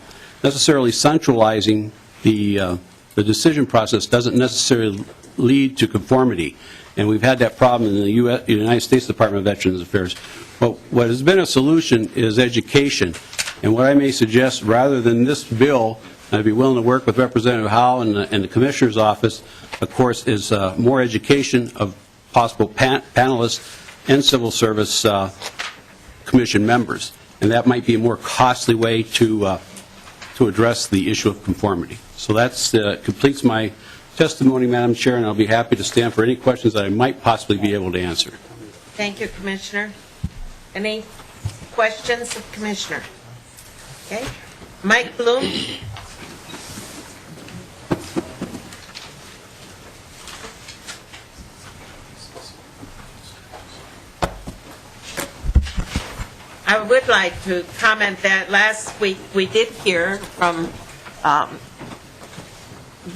necessarily centralizing the decision process doesn't necessarily lead to conformity. And we've had that problem in the United States Department of Veterans Affairs. But what has been a solution is education. And what I may suggest, rather than this bill, I'd be willing to work with Representative Howe and the Commissioner's office, of course, is more education of possible panelists and Civil Service Commission members. And that might be a more costly way to address the issue of conformity. So that completes my testimony, Madam Chair, and I'll be happy to stand for any questions that I might possibly be able to answer. Thank you, Commissioner. Any questions of Commissioner? Okay. Mike Bloom? I would like to comment that last week we did hear from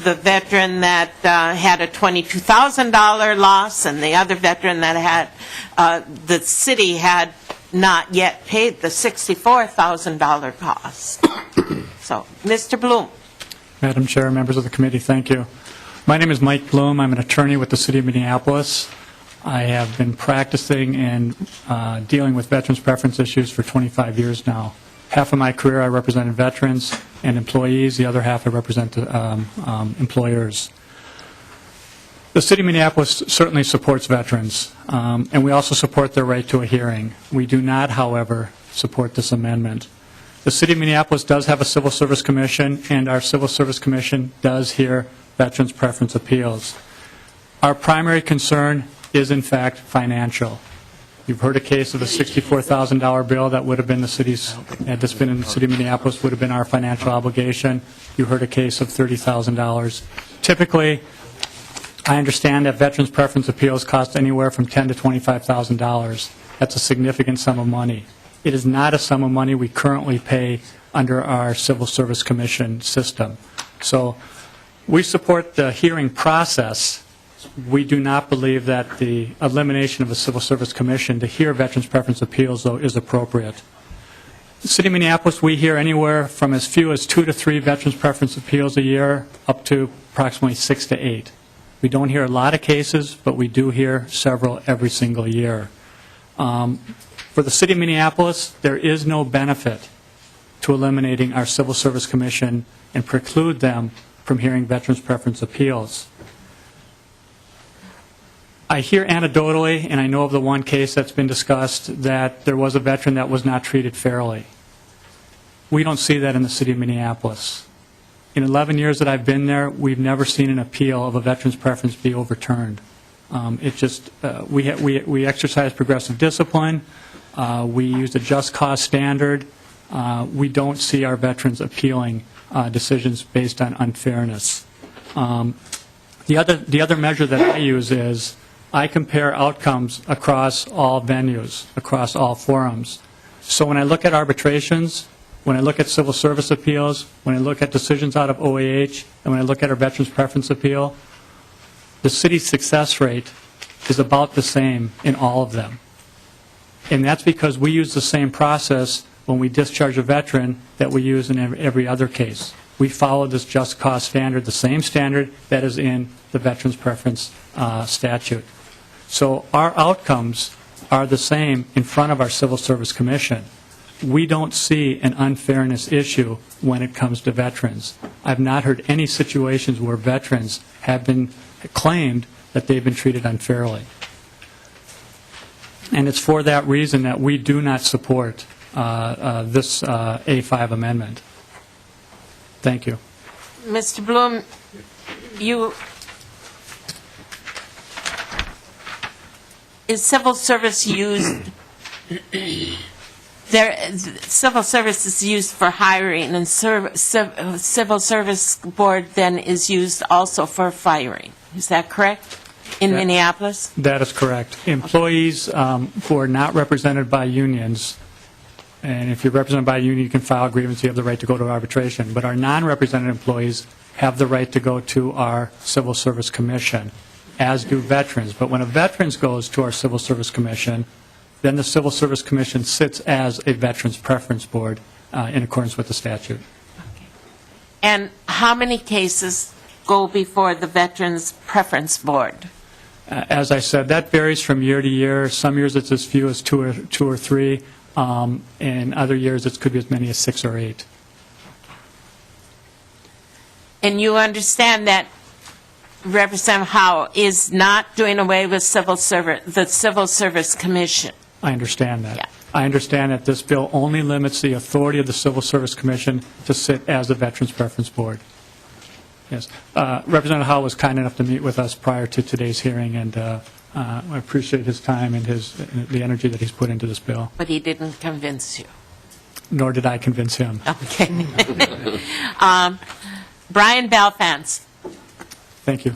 the veteran that had a $22,000 loss, and the other veteran that had, the city had not yet paid the $64,000 cost. So, Mr. Bloom. Madam Chair, members of the committee, thank you. My name is Mike Bloom. I'm an attorney with the City of Minneapolis. I have been practicing and dealing with veterans' preference issues for 25 years now. Half of my career I represented veterans and employees. The other half I represent employers. The City of Minneapolis certainly supports veterans, and we also support their right to a hearing. We do not, however, support this amendment. The City of Minneapolis does have a Civil Service Commission, and our Civil Service Commission does hear veterans' preference appeals. Our primary concern is, in fact, financial. You've heard a case of a $64,000 bill that would have been the city's, had this been in the City of Minneapolis, would have been our financial obligation. You heard a case of $30,000. Typically, I understand that veterans' preference appeals cost anywhere from $10,000 to $25,000. That's a significant sum of money. It is not a sum of money we currently pay under our Civil Service Commission system. So we support the hearing process. We do not believe that the elimination of the Civil Service Commission to hear veterans' preference appeals, though, is appropriate. The City of Minneapolis, we hear anywhere from as few as 2 to 3 veterans preference appeals a year up to approximately 6 to 8. We don't hear a lot of cases, but we do hear several every single year. For the City of Minneapolis, there is no benefit to eliminating our Civil Service Commission and preclude them from hearing veterans preference appeals. I hear anecdotally, and I know of the one case that's been discussed, that there was a veteran that was not treated fairly. We don't see that in the City of Minneapolis. In 11 years that I've been there, we've never seen an appeal of a veteran's preference be overturned. We exercise progressive discipline. We use a just cause standard. We don't see our veterans appealing decisions based on unfairness. The other measure that I use is I compare outcomes across all venues, across all forums. So when I look at arbitrations, when I look at civil service appeals, when I look at decisions out of OAH, and when I look at our veterans preference appeal, the city's success rate is about the same in all of them. And that's because we use the same process when we discharge a veteran that we use in every other case. We follow this just cause standard, the same standard that is in the veterans preference statute. So our outcomes are the same in front of our Civil Service Commission. We don't see an unfairness issue when it comes to veterans. I've not heard any situations where veterans have been claimed that they've been treated unfairly. And it's for that reason that we do not support this A5 amendment. Thank you. Mr. Bloom, is civil service used? Civil service is used for hiring, and civil service board then is used also for firing. Is that correct? In Minneapolis? That is correct. Employees who are not represented by unions, and if you're represented by a union, you can file a grievance, you have the right to go to arbitration. But our non-represented employees have the right to go to our Civil Service Commission, as do veterans. But when a veteran goes to our Civil Service Commission, then the Civil Service Commission sits as a Veterans Preference Board in accordance with the statute. And how many cases go before the Veterans Preference Board? As I said, that varies from year to year. Some years it's as few as two or three. In other years it could be as many as 6 or 8. And you understand that Representative Howe is not doing away with the Civil Service Commission? I understand that. Yeah. I understand that this bill only limits the authority of the Civil Service Commission to sit as the Veterans Preference Board. Yes. Representative Howe was kind enough to meet with us prior to today's hearing, and I appreciate his time and the energy that he's put into this bill. But he didn't convince you? Nor did I convince him. Okay. Brian Balfans. Thank you.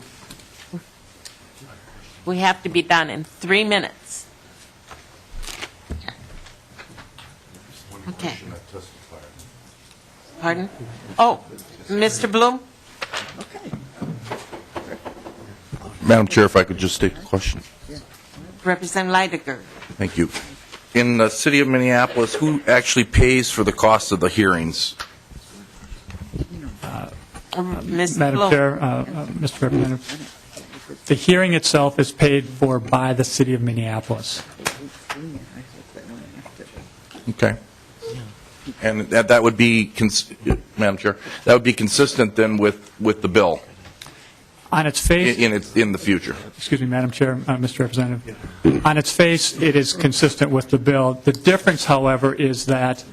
We have to be done in 3 minutes. Okay. Pardon? Oh, Mr. Bloom? Madam Chair, if I could just state the question. Representative Leidiger. Thank you. In the city of Minneapolis, who actually pays for the cost of the hearings? Ms. Madam Bloom. Chair, Mr. Representative, the hearing itself is paid for by the city of Minneapolis. Okay. And that would be, Madam Chair, that would be consistent then with the bill On its face, in the future. excuse me, Madam Chair, Mr. Representative, on its face, it is consistent with the bill. The difference, however, is that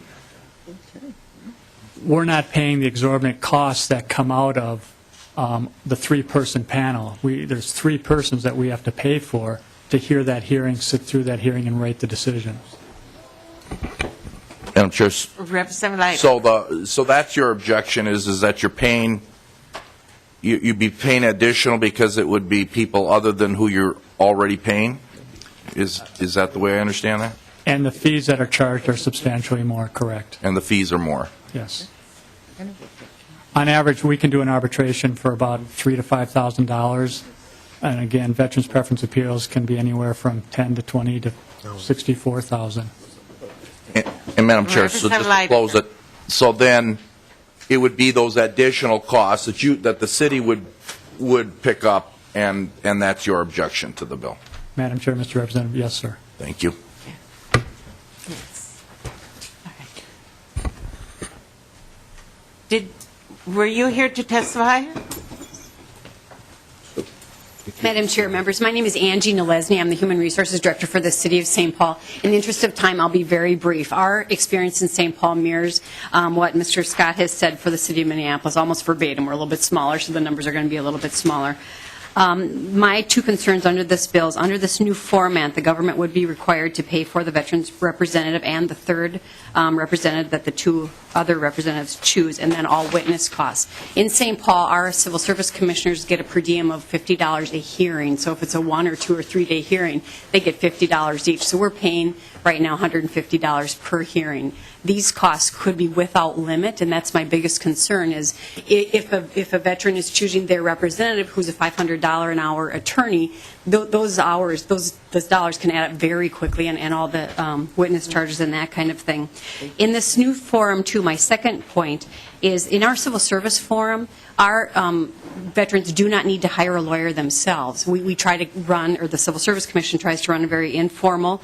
we're not paying the exorbitant costs that come out of the 3-person panel. There's 3 persons that we have to pay for to hear that hearing, sit through that hearing, and write the decision. Madam Chair, Representative Leidiger. so that's your objection is that you're paying, you'd be paying additional because it would be people other than who you're already paying? Is that the way I understand that? And the fees that are charged are substantially more, correct? And the fees are more? Yes. On average, we can do an arbitration for about $3,000 to $5,000. And again, veterans preference appeals can be anywhere from $10,000 to $20,000 to $64,000. And Madam Chair, so just to close it, so then it would be those additional costs that the city would pick up, and that's your objection to the bill? Madam Chair, Mr. Representative, yes, sir. Thank you. Yes. All right. Were you here to testify? Madam Chair, members, my name is Angie Nalesny. I'm the Human Resources Director for the City of St. Paul. In the interest of time, I'll be very brief. Our experience in St. Paul mirrors what Mr. Scott has said for the City of Minneapolis, almost verbatim. We're a little bit smaller, so the numbers are going to be a little bit smaller. My two concerns under this bill is under this new format, the government would be required to pay for the veterans representative and the third representative that the two other representatives choose, and then all witness costs. In St. Paul, our civil service commissioners get a per diem of $50 a hearing. So if it's a 1 or 2 or 3 day hearing, they get $50 each. So we're paying right now $150 per hearing. These costs could be without limit, and that's my biggest concern is if a veteran is choosing their representative who's a $500 an hour attorney, those dollars can add up very quickly, and all the witness charges and that kind of thing. In this new forum, too, my second point is in our civil service forum, our veterans do not need to hire a lawyer themselves. We try to run, or the Civil Service Commission tries to run a very informal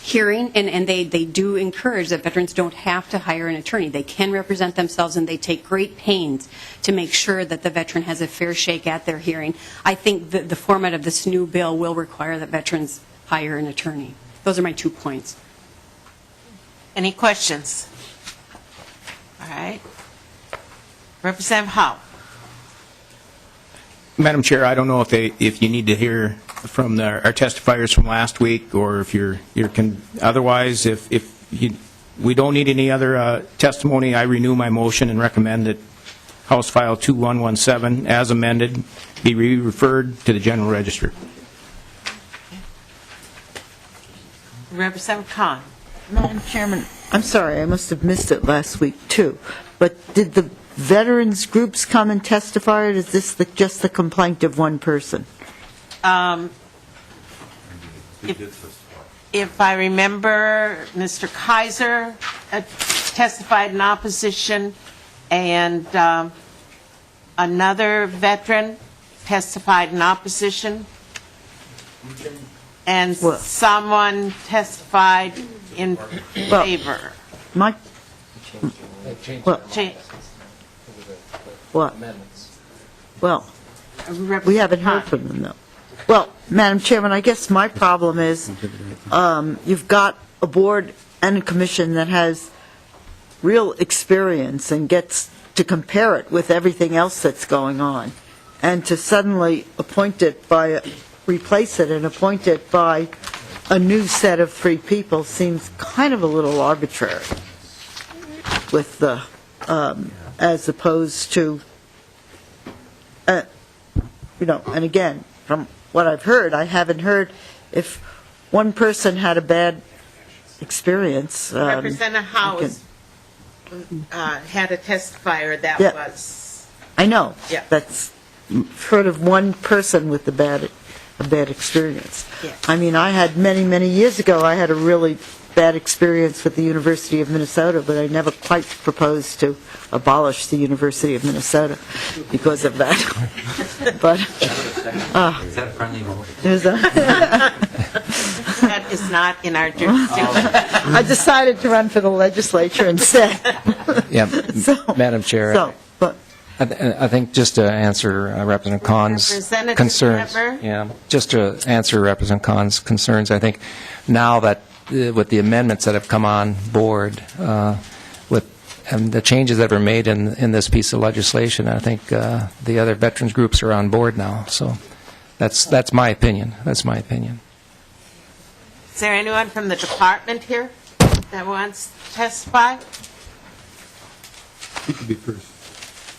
hearing, and they do encourage that veterans don't have to hire an attorney. They can represent themselves, and they take great pains to make sure that the veteran has a fair shake at their hearing. I think the format of this new bill will require that veterans hire an attorney. Those are my 2 points. Any questions? All right. Representative Howe. Madam Chair, I don't know if you need to hear from our testifiers from last week, or if otherwise, if we don't need any other testimony, I renew my motion and recommend that House File 2117, as amended, be referred to the General Register. Representative Khan. Madam Chairman, I'm sorry, I must have missed it last week, too. But did the veterans groups come and testify, or is this just the complaint of one person? If I remember, Mr. Kaiser testified in opposition, and another veteran testified in opposition, and someone testified in favor. Well, we haven't heard from them, though. Well, Madam Chairman, I guess my problem is you've got a board and a commission that has real experience and gets to compare it with everything else that's going on, and to suddenly replace it and appoint it by a new set of 3 people seems kind of a little arbitrary with the, as opposed to, and again, from what I've heard, I haven't heard if one person had a bad experience. Representative Howe had a testifier that was... I know. Yeah. That's heard of one person with a bad experience. Yeah. I mean, I had many years ago, I had a really bad experience with the University of Minnesota, but I never quite proposed to abolish the University of Minnesota because of that. But Is that a friendly motion? That is not in our jurisdiction. I decided to run for the legislature instead. Yeah, Madam Chair. I think just to answer Representative Kahn's Representative concerns. Weber. Just to answer Representative Kahn's concerns, I think now that with the amendments that have come on board, and the changes that were made in this piece of legislation, I think the other veterans groups are on board now. So that's my opinion. That's my opinion. Is there anyone from the department here that wants to testify? You could be first.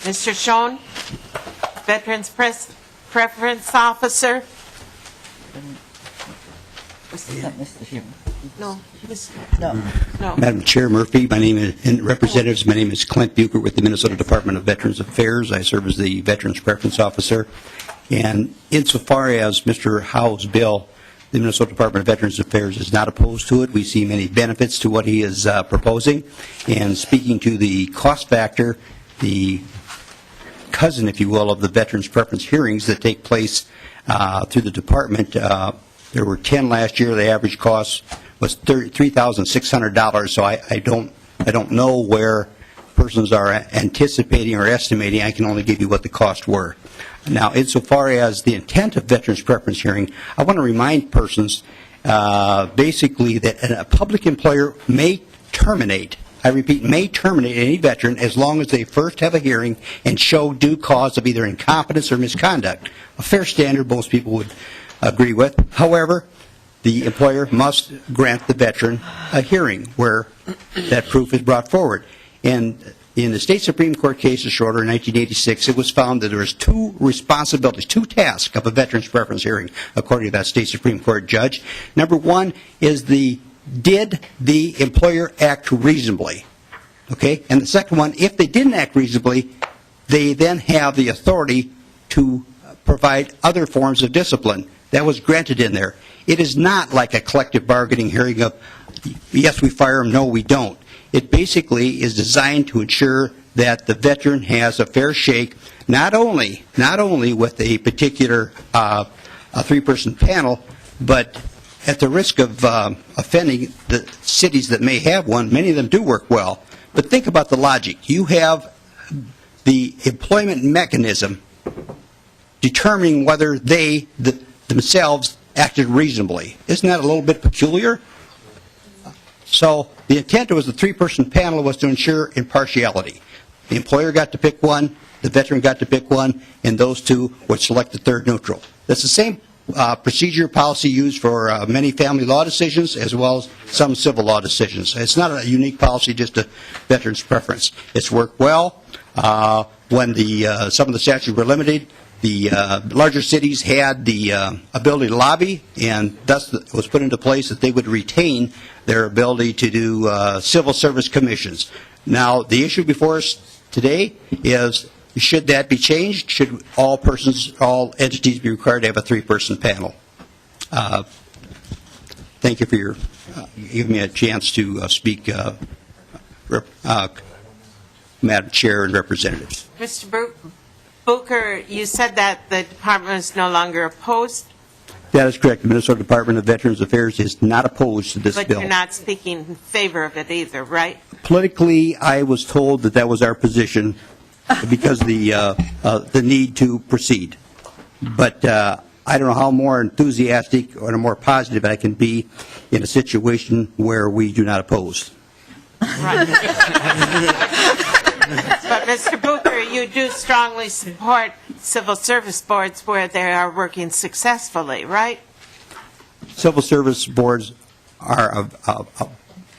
Mr. Schoen, Veterans Preference Officer. No. Madam Chair Murphy, and representatives, my name is Clint Bucher with the Minnesota Department of Veterans Affairs. I serve as the Veterans Preference Officer. And insofar as Mr. Howe's bill, The Minnesota Department of Veterans Affairs is not opposed to it. We see many benefits to what he is proposing. And speaking to the cost factor, the cousin, if you will, of the veterans preference hearings that take place through the department, there were 10 last year. The average cost was $3,600. So I don't know where persons are anticipating or estimating. I can only give you what the costs were. Now, insofar as the intent of veterans preference hearing, I want to remind persons basically that a public employer may terminate, I repeat, may terminate any veteran as long as they first have a hearing and show due cause of either incompetence or misconduct. A fair standard most people would agree with. However, the employer must grant the veteran a hearing where that proof is brought forward. And in the state Supreme Court case of Schroeder in 1986, it was found that there was two responsibilities, two tasks of a veterans preference hearing, according to that state Supreme Court judge. Number one is did the employer act reasonably? Okay? And the second one, if they didn't act reasonably, they then have the authority to provide other forms of discipline. That was granted in there. It is not like a collective bargaining hearing of, yes, we fire them, no, we don't. It basically is designed to ensure that the veteran has a fair shake, not only with a particular a three-person panel, but at the risk of offending the cities that may have one. Many of them do work well. But think about the logic. You have the employment mechanism determining whether they themselves acted reasonably. Isn't that a little bit peculiar? So the intent was the three-person panel was to ensure impartiality. The employer got to pick one, the veteran got to pick one, and those two would select the third neutral. That's the same procedure policy used for many family law decisions as well as some civil law decisions. It's not a unique policy, just a veteran's preference. It's worked well. When some of the statutes were limited, the larger cities had the ability to lobby, and thus it was put into place that they would retain their ability to do civil service commissions. Now, the issue before us today is, should that be changed? Should all entities be required to have a three-person panel? Thank you for giving me a chance to speak, Madam Chair and representatives. Mr. Booker, you said that the department is no longer opposed? That is correct. The Minnesota Department of Veterans Affairs is not opposed to this bill. But you're not speaking in favor of it either, right? Politically, I was told that that was our position because of the need to proceed. But I don't know how more enthusiastic or more positive I can be in a situation where we do not oppose. Right. But, Mr. Booker, you do strongly support civil service boards where they are working successfully, right? Civil service boards are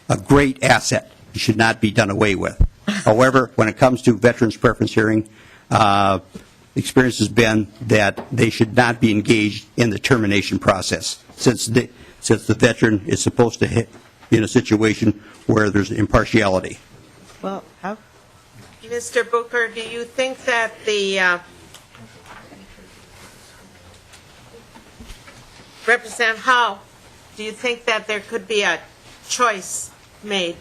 a great asset. It should not be done away with. However, when it comes to veterans preference hearing, experience has been that they should not be engaged in the termination process, since the veteran is supposed to hit in a situation where there's impartiality. Well, Mr. Booker, do you think that the Representative Howe, do you think that there could be a choice made,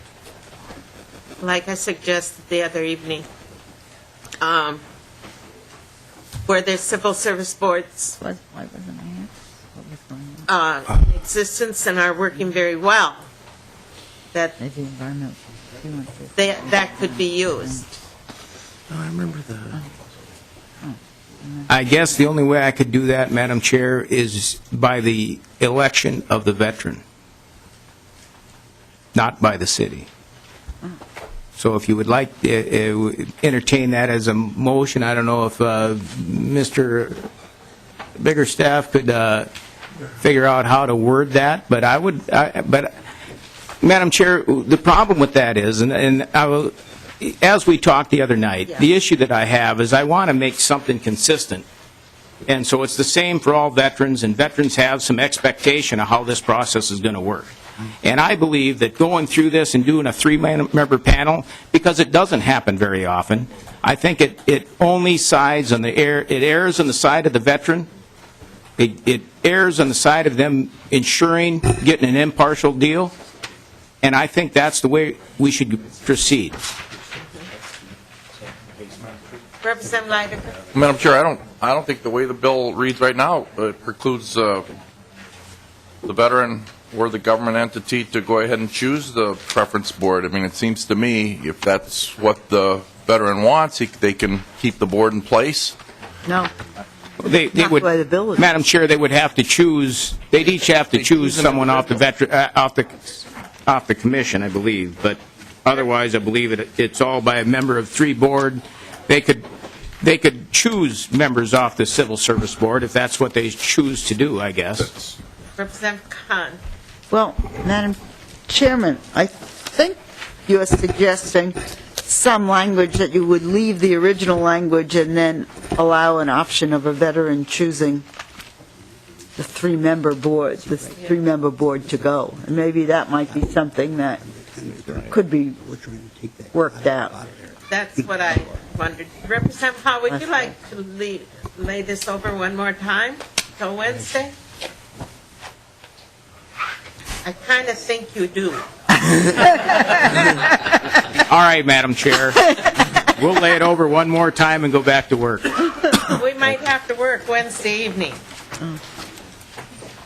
like I suggested the other evening, where there's civil service boards in existence and are working very well, that could be used? I remember that. I guess the only way I could do that, Madam Chair, is by the election of the veteran, not by the city. So if you would like to entertain that as a motion, I don't know if Mr. Biggerstaff could figure out how to word that, but I would. But Madam Chair, the problem with that is, and I will. As we talked the other night, the issue that I have is I want to make something consistent. And so it's the same for all veterans, and veterans have some expectation of how this process is going to work. And I believe that going through this and doing a three-member panel, because it doesn't happen very often, I think it only sides on it errs on the side of the veteran It errs on the side of them ensuring, getting an impartial deal, and I think that's the way we should proceed. Representative Leider. Madam Chair, I don't think the way the bill reads right now precludes the veteran or the government entity to go ahead and choose the preference board. I mean, it seems to me if that's what the veteran wants, they can keep the board in place. No. They would, Madam Chair, they would have to choose. They'd each have to choose someone off the commission, I believe. But otherwise, I believe it's all by a member of 3 board. They could choose members off the civil service board if that's what they choose to do, I guess. Representative Khan. Well, Madam Chairman, I think you're suggesting some language that you would leave the original language and then allow an option of a veteran choosing the 3-member board, to go. And maybe that might be something that could be worked out. That's what I wondered. Representative Howe, would you like to lay this over one more time till Wednesday? I kind of think you do. All right, Madam Chair. We'll lay it over one more time and go back to work. We might have to work Wednesday evening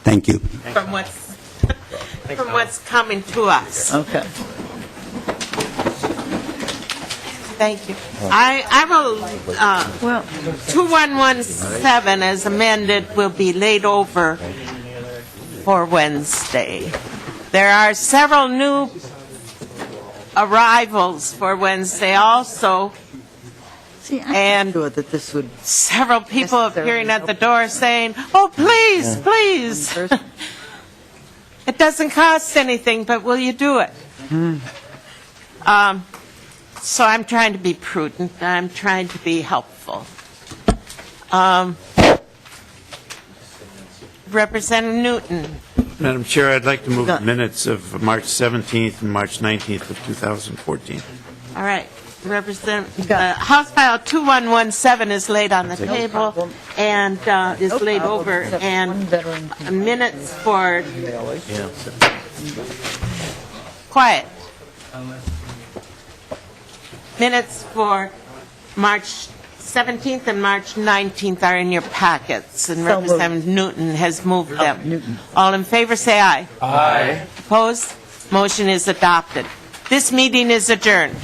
Thank you. from what's coming to us. Okay. Thank you. I will, 2117 as amended will be laid over for Wednesday. There are several new arrivals for Wednesday also. See, and sure that this would several people appearing at the door saying, oh, please, please. It doesn't cost anything, but will you do it? So I'm trying to be prudent. I'm trying to be helpful. Representative Newton. Madam Chair, I'd like to move the minutes of March 17th and March 19th of 2014. All right. House File 2117 is laid on the table and is laid over, and minutes for quiet. Minutes for March 17th and March 19th are in your packets, and Representative Newton has moved them. All in favor, say aye. Aye. Opposed? Motion is adopted. This meeting is adjourned.